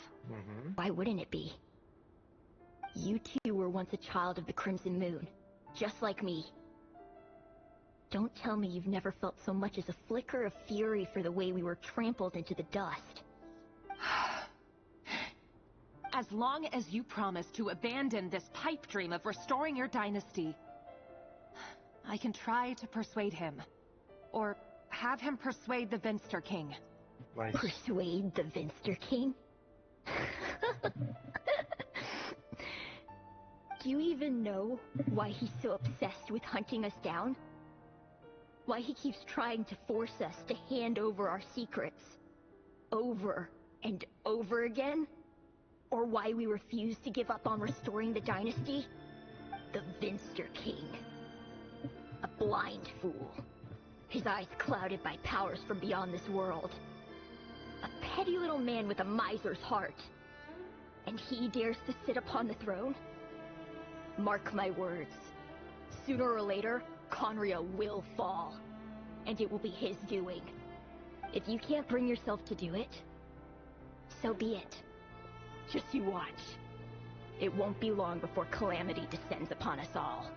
[SPEAKER 13] Why wouldn't it be? You too were once a child of the Crimson Moon, just like me. Don't tell me you've never felt so much as a flicker of fury for the way we were trampled into the dust.
[SPEAKER 3] As long as you promise to abandon this pipe dream of restoring your dynasty, I can try to persuade him. Or have him persuade the Vinster King.
[SPEAKER 1] Nice.
[SPEAKER 13] Persuade the Vinster King? Do you even know why he's so obsessed with hunting us down? Why he keeps trying to force us to hand over our secrets over and over again? Or why we refuse to give up on restoring the dynasty? The Vinster King. A blind fool. His eyes clouded by powers from beyond this world. A petty little man with a miser's heart. And he dares to sit upon the throne? Mark my words. Sooner or later, Conria will fall. And it will be his doing. If you can't bring yourself to do it, so be it. Just you watch. It won't be long before calamity descends upon us all.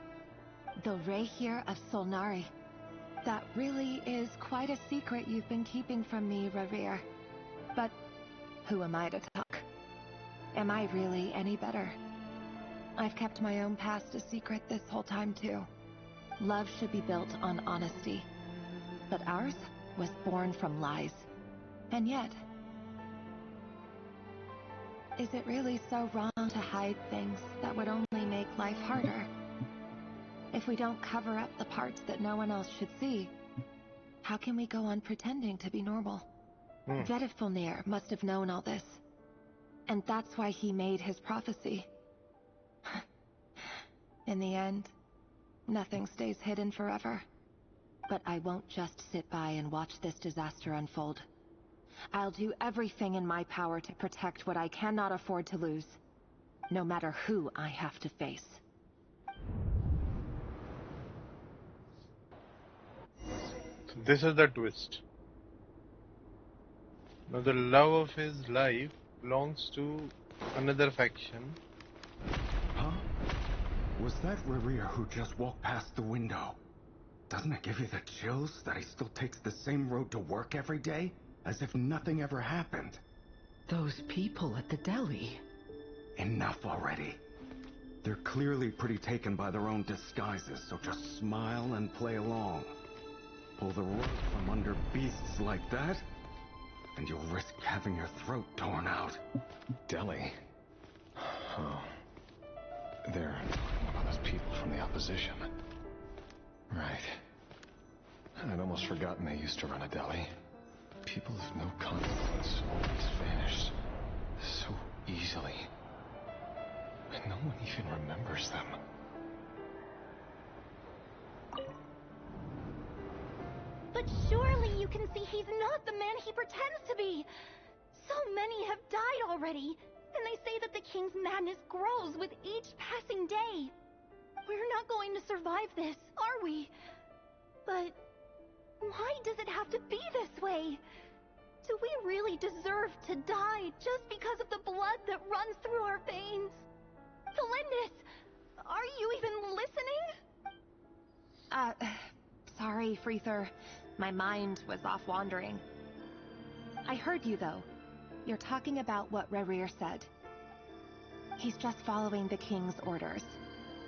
[SPEAKER 3] The Rayrir of Solnari. That really is quite a secret you've been keeping from me, Rayrir. But who am I to talk? Am I really any better? I've kept my own past a secret this whole time too. Love should be built on honesty. But ours was born from lies. And yet, is it really so wrong to hide things that would only make life harder? If we don't cover up the parts that no one else should see, how can we go on pretending to be normal? Vedifulnir must have known all this. And that's why he made his prophecy. In the end, nothing stays hidden forever. But I won't just sit by and watch this disaster unfold. I'll do everything in my power to protect what I cannot afford to lose, no matter who I have to face.
[SPEAKER 1] This is the twist. Now the love of his life belongs to another faction.
[SPEAKER 14] Huh? Was that Rayrir who just walked past the window? Doesn't it give you the chills that he still takes the same road to work every day? As if nothing ever happened.
[SPEAKER 7] Those people at the deli.
[SPEAKER 14] Enough already.
[SPEAKER 5] They're clearly pretty taken by their own disguises, so just smile and play along. Pull the rug from under beasts like that, and you'll risk having your throat torn out.
[SPEAKER 14] Delhi? Oh. They're talking about those people from the opposition. Right. I'd almost forgotten they used to run a deli. People of no consequence always vanished so easily. And no one even remembers them.
[SPEAKER 13] But surely you can see he's not the man he pretends to be. So many have died already, and they say that the king's madness grows with each passing day. We're not going to survive this, are we? But why does it have to be this way? Do we really deserve to die just because of the blood that runs through our veins? Flindis, are you even listening?
[SPEAKER 17] Sorry, Freether. My mind was off wandering. I heard you, though. You're talking about what Rerir said. He's just following the king's orders.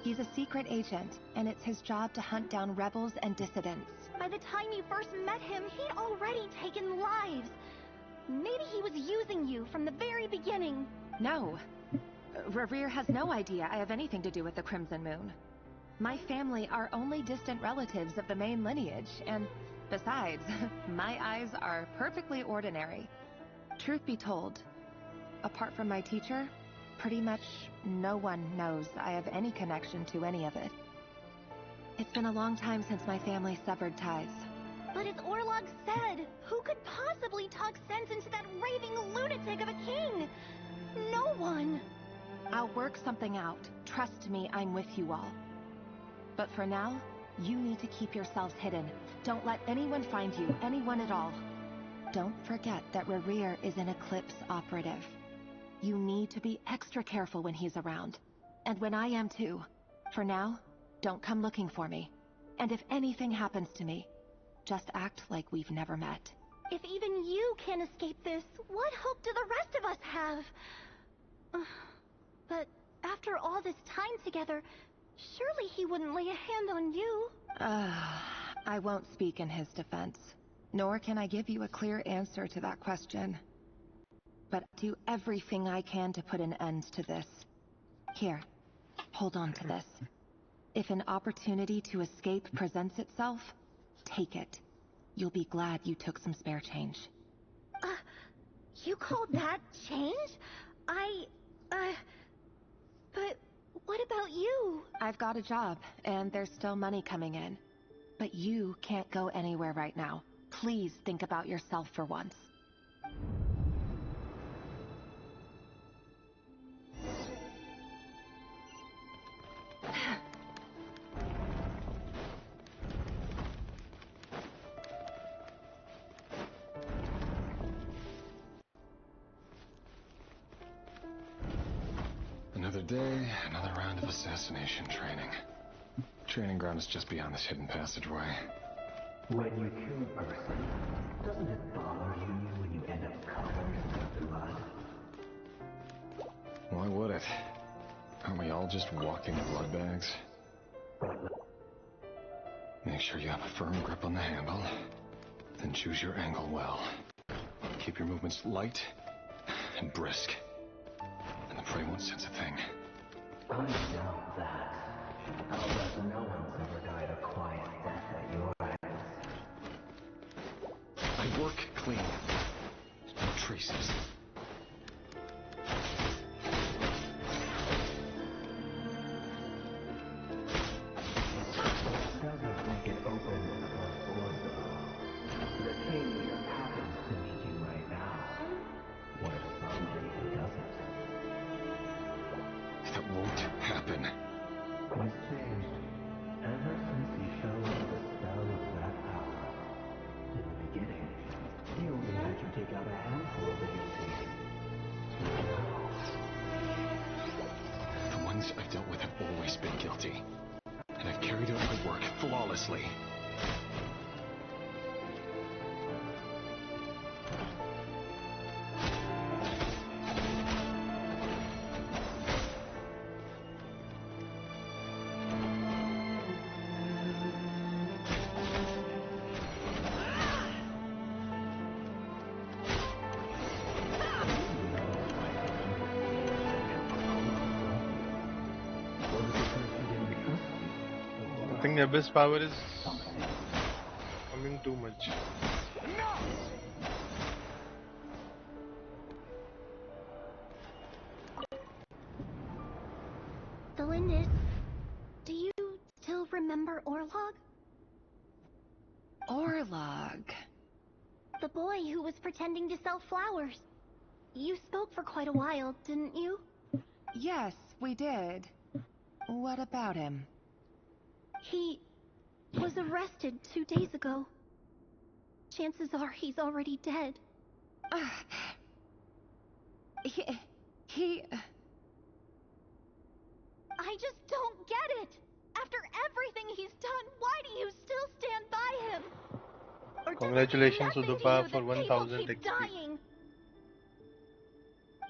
[SPEAKER 17] He's a secret agent, and it's his job to hunt down rebels and dissidents.
[SPEAKER 13] By the time you first met him, he'd already taken lives. Maybe he was using you from the very beginning.
[SPEAKER 17] No. Rerir has no idea I have anything to do with the Crimson Moon. My family are only distant relatives of the main lineage, and besides, my eyes are perfectly ordinary. Truth be told, apart from my teacher, pretty much no one knows I have any connection to any of it. It's been a long time since my family severed ties.
[SPEAKER 13] But as Orlog said, who could possibly talk sense into that raving lunatic of a king? No one.
[SPEAKER 17] I'll work something out. Trust me, I'm with you all. But for now, you need to keep yourselves hidden. Don't let anyone find you, anyone at all. Don't forget that Rerir is an Eclipse operative. You need to be extra careful when he's around. And when I am too. For now, don't come looking for me. And if anything happens to me, just act like we've never met.
[SPEAKER 13] If even you can't escape this, what hope do the rest of us have? But after all this time together, surely he wouldn't lay a hand on you.
[SPEAKER 17] I won't speak in his defense, nor can I give you a clear answer to that question. But I do everything I can to put an end to this. Here, hold on to this. If an opportunity to escape presents itself, take it. You'll be glad you took some spare change.
[SPEAKER 13] You call that change? But what about you?
[SPEAKER 17] I've got a job, and there's still money coming in. But you can't go anywhere right now. Please think about yourself for once.
[SPEAKER 14] Another day, another round of assassination training. Training ground is just beyond this hidden passageway.
[SPEAKER 15] When you kill a person, doesn't it bother you when you end up covered in their blood?
[SPEAKER 14] Why would it? Aren't we all just walking blood bags? Make sure you have a firm grip on the handle, then choose your angle well. Keep your movements light and brisk, and the prey won't sense a thing.
[SPEAKER 15] I doubt that. I'll bet no one's ever died a quiet death at your hands.
[SPEAKER 14] I work clean. No traces.
[SPEAKER 15] Doesn't make it open with a sword, though. The king just happens to need you right now. What if someday he doesn't?
[SPEAKER 14] That won't happen.
[SPEAKER 15] He's changed ever since he showed the spell of that power. In the beginning, he only had you take out a handful of the guilty.
[SPEAKER 14] The ones I've dealt with have always been guilty. And I've carried out my work flawlessly.
[SPEAKER 1] think Abyss power is coming too much.
[SPEAKER 13] Flins, do you still remember Orlog?
[SPEAKER 17] Orlog?
[SPEAKER 13] The boy who was pretending to sell flowers. You spoke for quite a while, didn't you?
[SPEAKER 17] Yes, we did. What about him?
[SPEAKER 13] He was arrested 2 days ago. Chances are he's already dead.
[SPEAKER 17] He...
[SPEAKER 13] I just don't get it! After everything he's done, why do you still stand by him? Or
[SPEAKER 1] Congratulations,
[SPEAKER 13] does it mean
[SPEAKER 1] Udupa,
[SPEAKER 13] nothing
[SPEAKER 1] for
[SPEAKER 13] to you that
[SPEAKER 1] 1000
[SPEAKER 13] people keep
[SPEAKER 1] XP.
[SPEAKER 13] dying?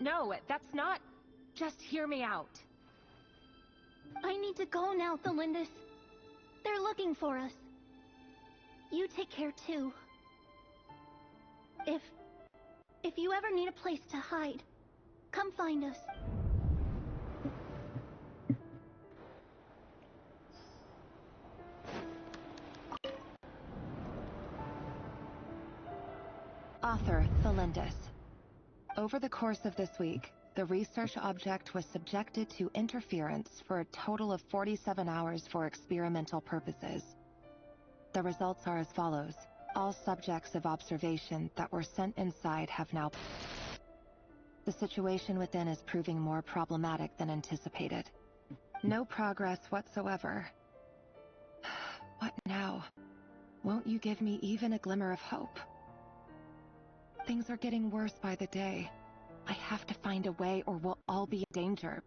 [SPEAKER 17] No, that's not... Just hear me out.
[SPEAKER 13] I need to go now, Thelindis. They're looking for us. You take care too. If you ever need a place to hide, come find us.
[SPEAKER 17] Author, Thelindis. Over the course of this week, the research object was subjected to interference for a total of 47 hours for experimental purposes. The results are as follows. All subjects of observation that were sent inside have now... The situation within is proving more problematic than anticipated. No progress whatsoever. What now? Won't you give me even a glimmer of hope? Things are getting worse by the day. I have to find a way or we'll all be in danger.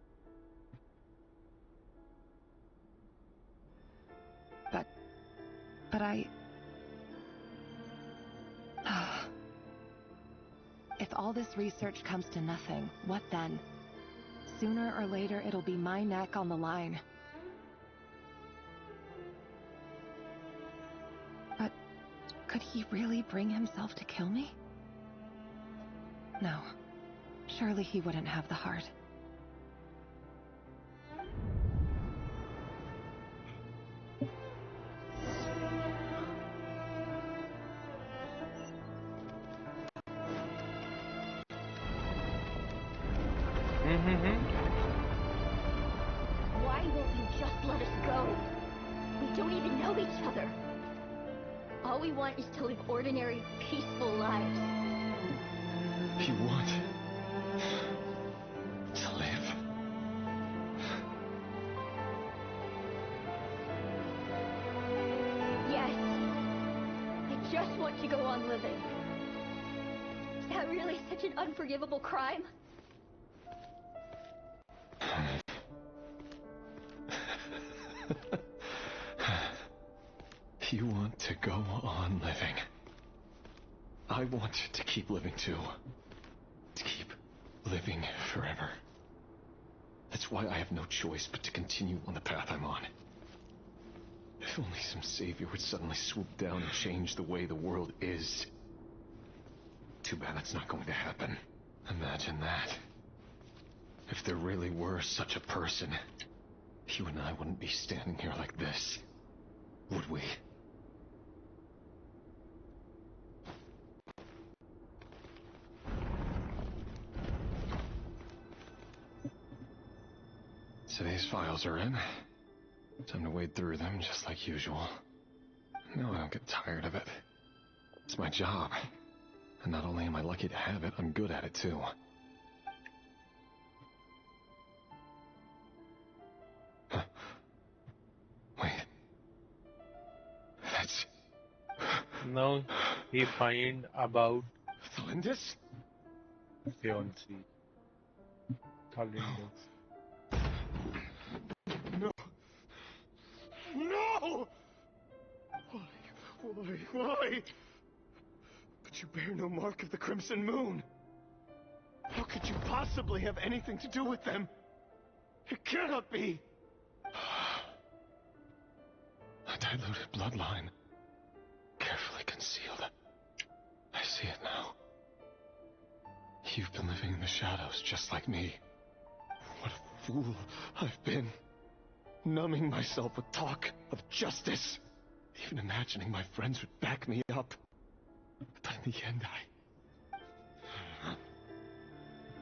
[SPEAKER 17] But I... If all this research comes to nothing, what then? Sooner or later, it'll be my neck on the line. But could he really bring himself to kill me? No. Surely he wouldn't have the heart.
[SPEAKER 13] Why won't you just let us go? We don't even know each other. All we want is to live ordinary, peaceful lives.
[SPEAKER 14] You want to live?
[SPEAKER 13] Yes. I just want to go on living. Is that really such an unforgivable crime?
[SPEAKER 14] You want to go on living. I want to keep living too. To keep living forever. That's why I have no choice but to continue on the path I'm on. If only some savior would suddenly swoop down and change the way the world is. Too bad that's not going to happen. Imagine that. If there really were such a person, you and I wouldn't be standing here like this, would we? So these files are in. Time to wade through them just like usual. No, I don't get tired of it. It's my job. And not only am I lucky to have it, I'm good at it too. Huh. Wait. That's...
[SPEAKER 1] Now he find about
[SPEAKER 14] Thelindis?
[SPEAKER 1] fiancé. Thelindis.
[SPEAKER 14] No. No! Why? But you bear no mark of the Crimson Moon. How could you possibly have anything to do with them? It cannot be! A diluted bloodline. Carefully concealed. I see it now. You've been living in the shadows just like me. What a fool I've been.
[SPEAKER 9] numbing myself with talk of justice, even imagining my friends would back me up. But in the end,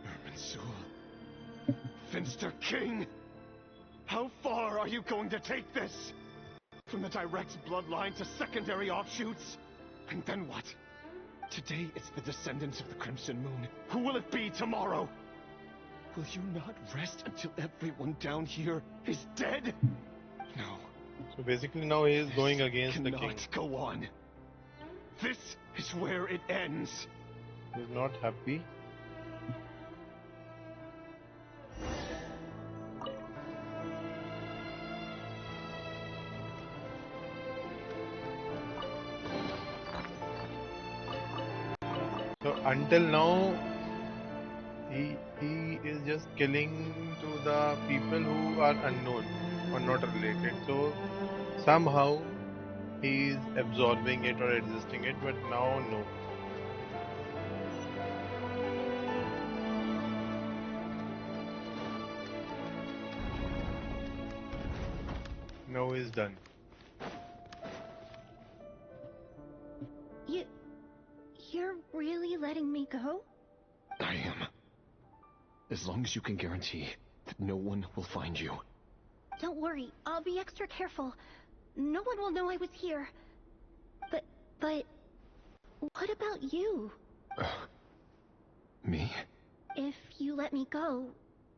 [SPEAKER 9] Erminsul, Finster King, how far are you going to take this? From the direct bloodline to secondary offshoots? And then what? Today it's the descendants of the Crimson Moon. Who will it be tomorrow? Will you not rest until everyone down here is dead? No.
[SPEAKER 1] So basically now he is going against the king.
[SPEAKER 9] Cannot go on. This is where it ends.
[SPEAKER 1] He's not happy. So until now, he is just killing to the people who are unknown or not related. So somehow he is absorbing it or adjusting it, but now no. Now he's done.
[SPEAKER 13] You're really letting me go?
[SPEAKER 9] I am. As long as you can guarantee that no one will find you.
[SPEAKER 13] Don't worry, I'll be extra careful. No one will know I was here. But what about you?
[SPEAKER 9] Me?
[SPEAKER 13] If you let me go,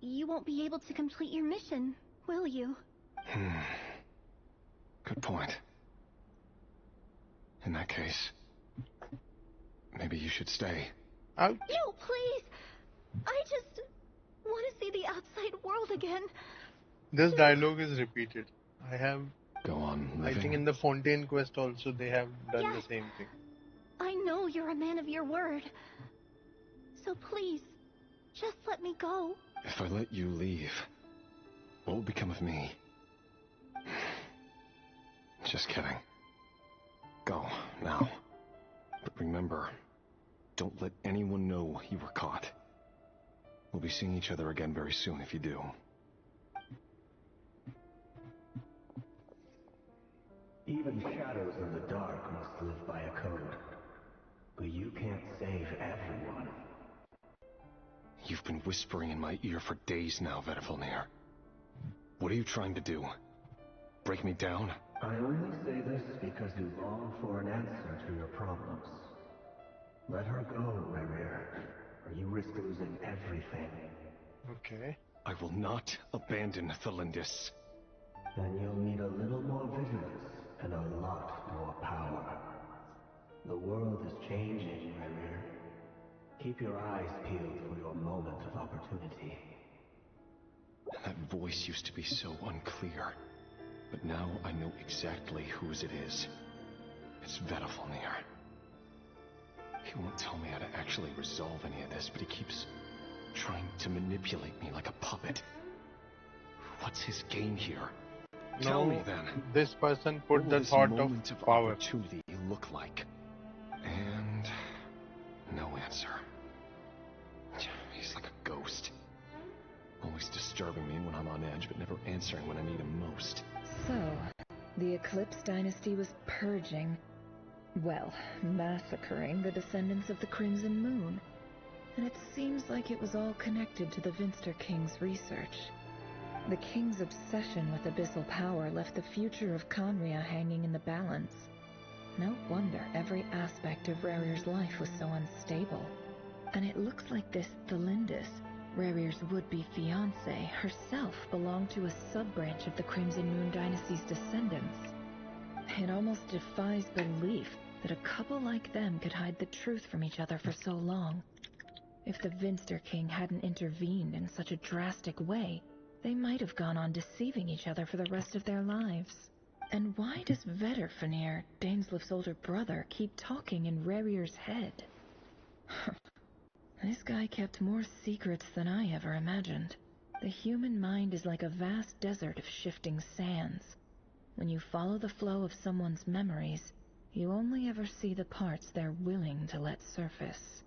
[SPEAKER 13] you won't be able to complete your mission, will you?
[SPEAKER 9] Good point. In that case, maybe you should stay.
[SPEAKER 1] Ouch.
[SPEAKER 13] No, please! I just want to see the outside world again.
[SPEAKER 1] This dialogue is repeated. I have...
[SPEAKER 9] Go on living.
[SPEAKER 1] I think in the Fontaine Quest also they have done the same thing.
[SPEAKER 13] I know you're a man of your word. So please, just let me go.
[SPEAKER 9] If I let you leave, what will become of me? Just kidding. Go, now. But remember, don't let anyone know you were caught. We'll be seeing each other again very soon if you do.
[SPEAKER 15] Even shadows in the dark must live by a code. But you can't save everyone.
[SPEAKER 9] You've been whispering in my ear for days now, Vedifilnir. What are you trying to do? Break me down?
[SPEAKER 15] I only say this because you long for an answer to your problems. Let her go, Rerir, or you risk losing everything.
[SPEAKER 1] Okay.
[SPEAKER 9] I will not abandon Thelindis.
[SPEAKER 15] Then you'll need a little more vigilance and a lot more power. The world is changing, Rerir. Keep your eyes peeled for your moment of opportunity.
[SPEAKER 9] That voice used to be so unclear. But now I know exactly whose it is. It's Vedifilnir. He won't tell me how to actually resolve any of this, but he keeps trying to manipulate me like a puppet. What's his game here? Tell me then.
[SPEAKER 1] This person put the
[SPEAKER 9] this
[SPEAKER 1] thought
[SPEAKER 9] moment
[SPEAKER 1] of power.
[SPEAKER 9] Opportunity look like? And no answer. He's like a ghost. Always disturbing me when I'm on edge, but never answering when I need him most.
[SPEAKER 3] So, the Eclipse Dynasty was purging, well, massacring the descendants of the Crimson Moon. And it seems like it was all connected to the Finster King's research. The King's obsession with abyssal power left the future of Conria hanging in the balance. No wonder every aspect of Rerir's life was so unstable. And it looks like this Thelindis, Rerir's would-be fiancée, herself belonged to a sub-branch of the Crimson Moon Dynasty's descendants. It almost defies belief that a couple like them could hide the truth from each other for so long. If the Finster King hadn't intervened in such a drastic way, they might have gone on deceiving each other for the rest of their lives. And why does Vedifilnir, Daneslif's older brother, keep talking in Rerir's head? This guy kept more secrets than I ever imagined. The human mind is like a vast desert of shifting sands. When you follow the flow of someone's memories, you only ever see the parts they're willing to let surface.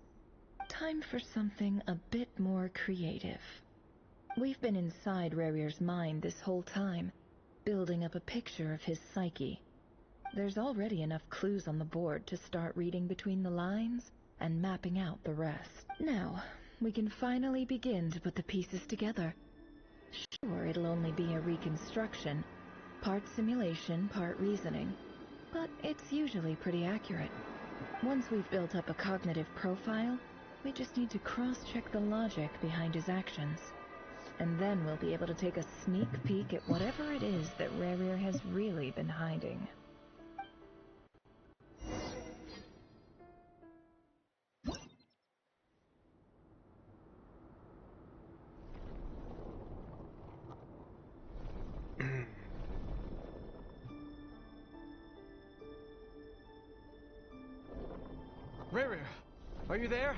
[SPEAKER 3] Time for something a bit more creative. We've been inside Rerir's mind this whole time, building up a picture of his psyche. There's already enough clues on the board to start reading between the lines and mapping out the rest. Now, we can finally begin to put the pieces together. Sure, it'll only be a reconstruction, part simulation, part reasoning, but it's usually pretty accurate. Once we've built up a cognitive profile, we just need to cross-check the logic behind his actions. And then we'll be able to take a sneak peek at whatever it is that Rerir has really been hiding.
[SPEAKER 11] Rerir, are you there?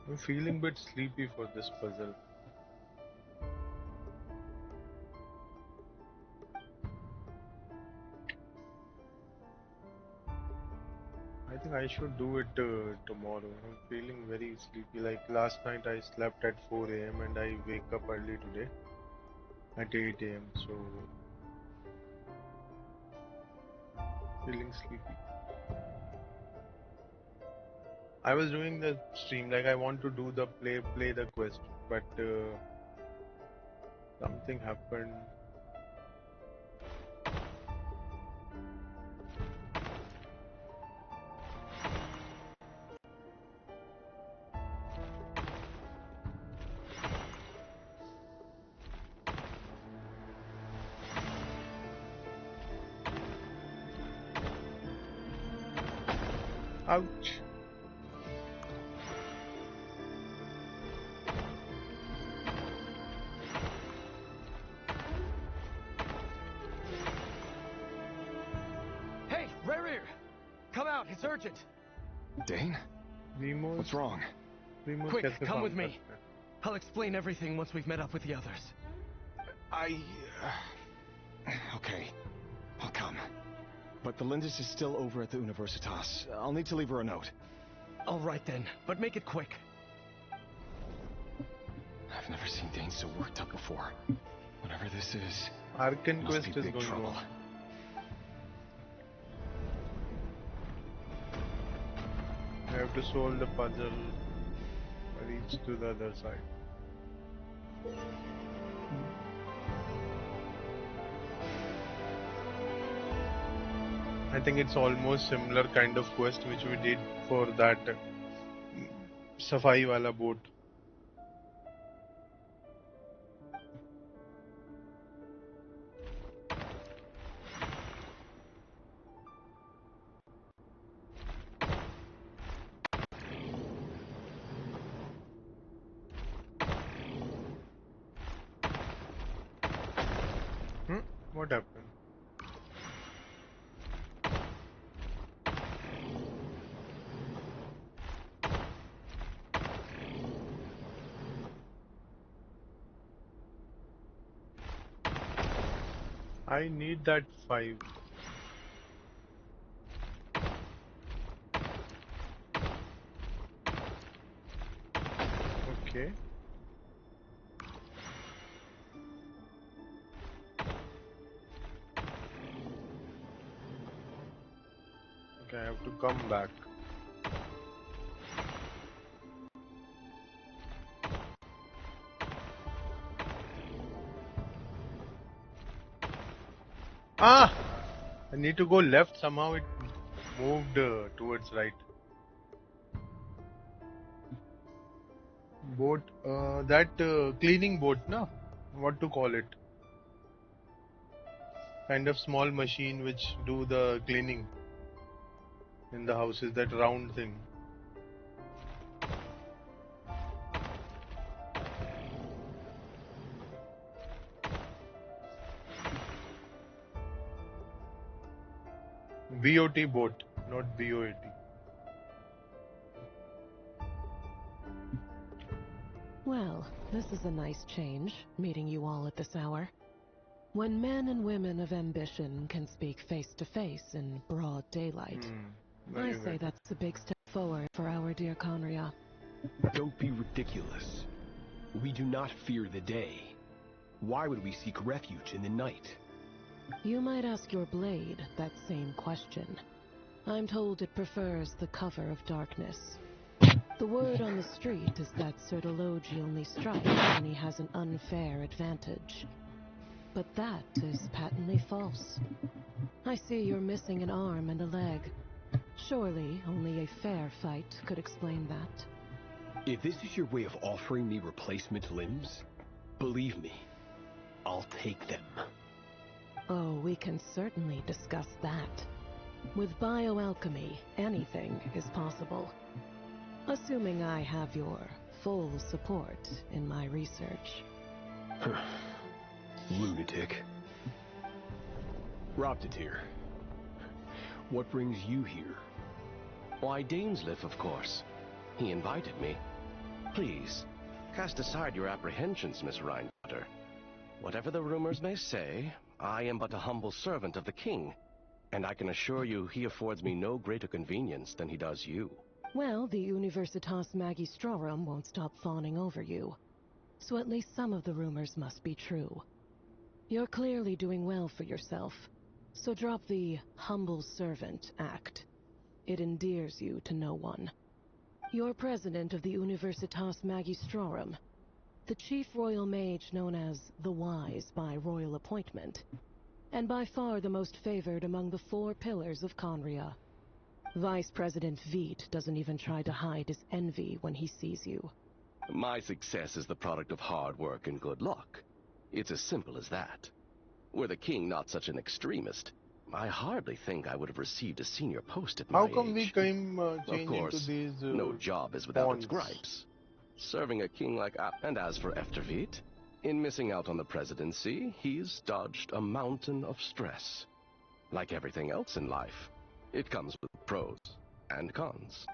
[SPEAKER 1] I'm feeling a bit sleepy for this puzzle. I think I should do it tomorrow. I'm feeling very sleepy. Like last night I slept at 4 a.m. and I wake up early today at 8 a.m. So feeling sleepy. I was doing the stream, like I want to do the play the quest, but something happened. Ouch.
[SPEAKER 11] Hey, Rerir! Come out, it's urgent!
[SPEAKER 14] Dane? What's wrong?
[SPEAKER 11] Quick, come with me. I'll explain everything once we've met up with the others.
[SPEAKER 14] Okay, I'll come. But the Lindis is still over at the Universitas. I'll need to leave her a note.
[SPEAKER 11] All right then, but make it quick.
[SPEAKER 14] I've never seen Dane so worked up before. Whatever this is,
[SPEAKER 1] Archon
[SPEAKER 14] must
[SPEAKER 1] Quest
[SPEAKER 14] be
[SPEAKER 1] is
[SPEAKER 14] big
[SPEAKER 1] going
[SPEAKER 14] trouble.
[SPEAKER 1] on. I have to solve the puzzle, reach to the other side. I think it's almost similar kind of quest which we did for that Safai wala boat. What happened? I need that 5. Okay. Okay, I have to come back. Ah! I need to go left, somehow it moved towards right. Boat, that cleaning boat, no? What to call it? Kind of small machine which do the cleaning in the houses, that round thing. BOT boat, not BOAT.
[SPEAKER 18] Well, this is a nice change, meeting you all at this hour. When men and women of ambition can speak face to face in broad daylight, I say that's a big step forward for our dear Conria.
[SPEAKER 11] Don't be ridiculous. We do not fear the day. Why would we seek refuge in the night?
[SPEAKER 18] You might ask your blade that same question. I'm told it prefers the cover of darkness. The word on the street is that Sertologi only strikes when he has an unfair advantage. But that is patently false. I see you're missing an arm and a leg. Surely only a fair fight could explain that.
[SPEAKER 11] If this is your way of offering me replacement limbs, believe me, I'll take them.
[SPEAKER 18] Oh, we can certainly discuss that. With bioalchemy, anything is possible. Assuming I have your full support in my research.
[SPEAKER 11] Lunatic. Roptatir, what brings you here?
[SPEAKER 19] Why, Dainsleif, of course. He invited me. Please, cast aside your apprehensions, Miss Rhinebutter. Whatever the rumors may say, I am but a humble servant of the king, and I can assure you he affords me no greater convenience than he does you.
[SPEAKER 18] Well, the Universitas Magistrorum won't stop fawning over you. So at least some of the rumors must be true. You're clearly doing well for yourself, so drop the humble servant act. It endears you to no one. You're president of the Universitas Magistrorum, the chief royal mage known as the Wise by royal appointment, and by far the most favored among the 4 pillars of Conria. Vice President Veit doesn't even try to hide his envy when he sees you.
[SPEAKER 19] My success is the product of hard work and good luck. It's as simple as that. Were the king not such an extremist, I hardly think I would have received a senior post at my age.
[SPEAKER 1] How come we came
[SPEAKER 19] Of
[SPEAKER 1] change
[SPEAKER 19] course,
[SPEAKER 1] into these
[SPEAKER 19] no job is without its
[SPEAKER 1] fonts?
[SPEAKER 19] gripes. Serving a king like and as for Efterveit, in missing out on the presidency, he's dodged a mountain of stress. Like everything else in life, it comes with pros and cons.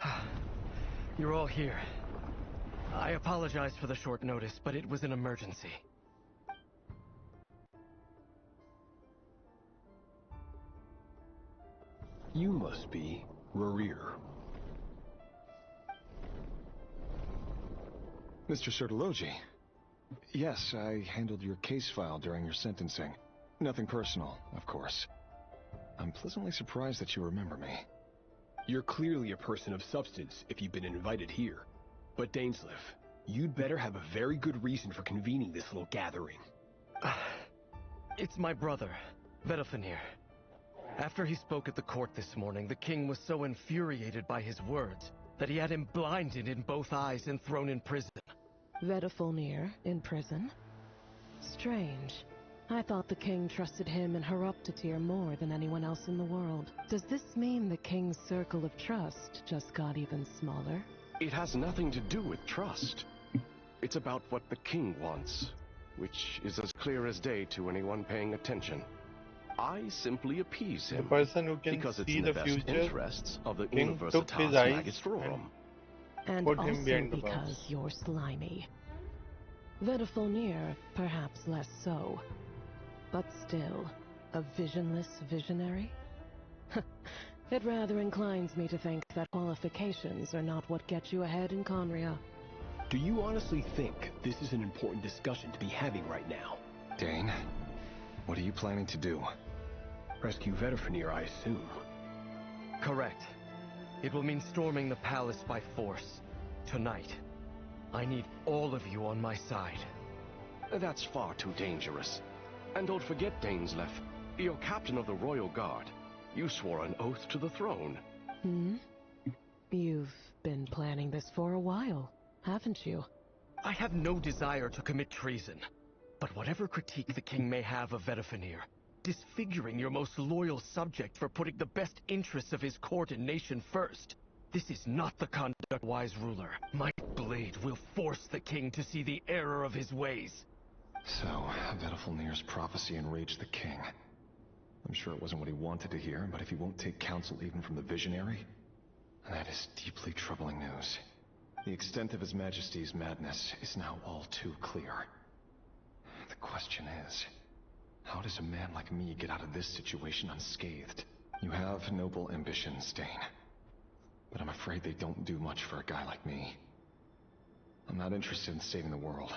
[SPEAKER 10] You're all here. I apologize for the short notice, but it was an emergency.
[SPEAKER 11] You must be Rerir.
[SPEAKER 14] Mr. Sertologi. Yes, I handled your case file during your sentencing. Nothing personal, of course. I'm pleasantly surprised that you remember me.
[SPEAKER 11] You're clearly a person of substance if you've been invited here. But Dainsleif, you'd better have a very good reason for convening this little gathering.
[SPEAKER 10] It's my brother, Vedafenir. After he spoke at the court this morning, the king was so infuriated by his words that he had him blinded in both eyes and thrown in prison.
[SPEAKER 18] Vedafenir in prison? Strange. I thought the king trusted him and Horoptatir more than anyone else in the world. Does this mean the king's circle of trust just got even smaller?
[SPEAKER 19] It has nothing to do with trust. It's about what the king wants, which is as clear as day to anyone paying attention. I simply appease him,
[SPEAKER 1] The person who can
[SPEAKER 19] because it's
[SPEAKER 1] see
[SPEAKER 19] in the
[SPEAKER 1] the
[SPEAKER 19] best
[SPEAKER 1] future,
[SPEAKER 19] interests of the
[SPEAKER 1] king took his
[SPEAKER 19] Universitas
[SPEAKER 1] eyes
[SPEAKER 19] Magistrorum.
[SPEAKER 18] And
[SPEAKER 1] put him
[SPEAKER 18] also
[SPEAKER 1] behind the
[SPEAKER 18] because
[SPEAKER 1] bars.
[SPEAKER 18] you're slimy. Vedafenir, perhaps less so. But still, a visionless visionary? It rather inclines me to think that qualifications are not what get you ahead in Conria.
[SPEAKER 11] Do you honestly think this is an important discussion to be having right now?
[SPEAKER 14] Dane, what are you planning to do?
[SPEAKER 11] Rescue Vedafenir, I assume.
[SPEAKER 10] Correct. It will mean storming the palace by force. Tonight. I need all of you on my side.
[SPEAKER 19] That's far too dangerous. And don't forget, Dainsleif, you're captain of the Royal Guard. You swore an oath to the throne.
[SPEAKER 18] You've been planning this for a while, haven't you?
[SPEAKER 10] I have no desire to commit treason. But whatever critique the king may have of Vedafenir, disfiguring your most loyal subject for putting the best interests of his court and nation first, this is not the conduct of a wise ruler. My blade will force the king to see the error of his ways.
[SPEAKER 14] So, Vedafenir's prophecy enraged the king. I'm sure it wasn't what he wanted to hear, but if he won't take counsel even from the visionary, that is deeply troubling news. The extent of His Majesty's madness is now all too clear. The question is, how does a man like me get out of this situation unscathed? You have noble ambitions, Dane. but I'm afraid they don't do much for a guy like me. I'm not interested in saving the world.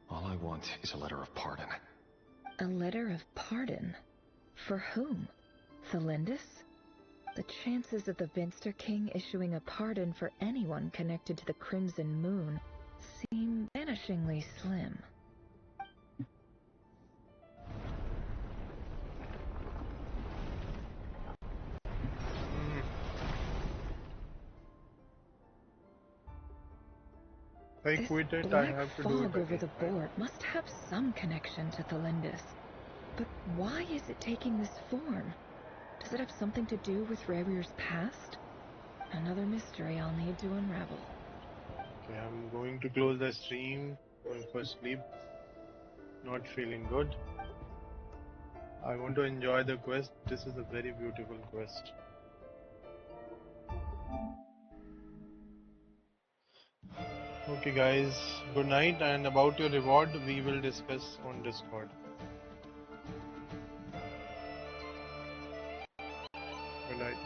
[SPEAKER 14] All I want is a letter of pardon.
[SPEAKER 3] A letter of pardon? For whom? Thelindis? The chances of the Vinster King issuing a pardon for anyone connected to the Crimson Moon seem vanishingly slim.
[SPEAKER 1] I quit it, I have to do
[SPEAKER 3] Black
[SPEAKER 1] it
[SPEAKER 3] fog over
[SPEAKER 1] again.
[SPEAKER 3] the board must have some connection to Thelindis. But why is it taking this form? Does it have something to do with Revir's past? Another mystery I'll need to unravel.
[SPEAKER 1] Okay, I'm going to close the stream, going for sleep. Not feeling good. I want to enjoy the quest. This is a very beautiful quest. Okay guys, good night, and about your reward we will discuss on Discord. Good night.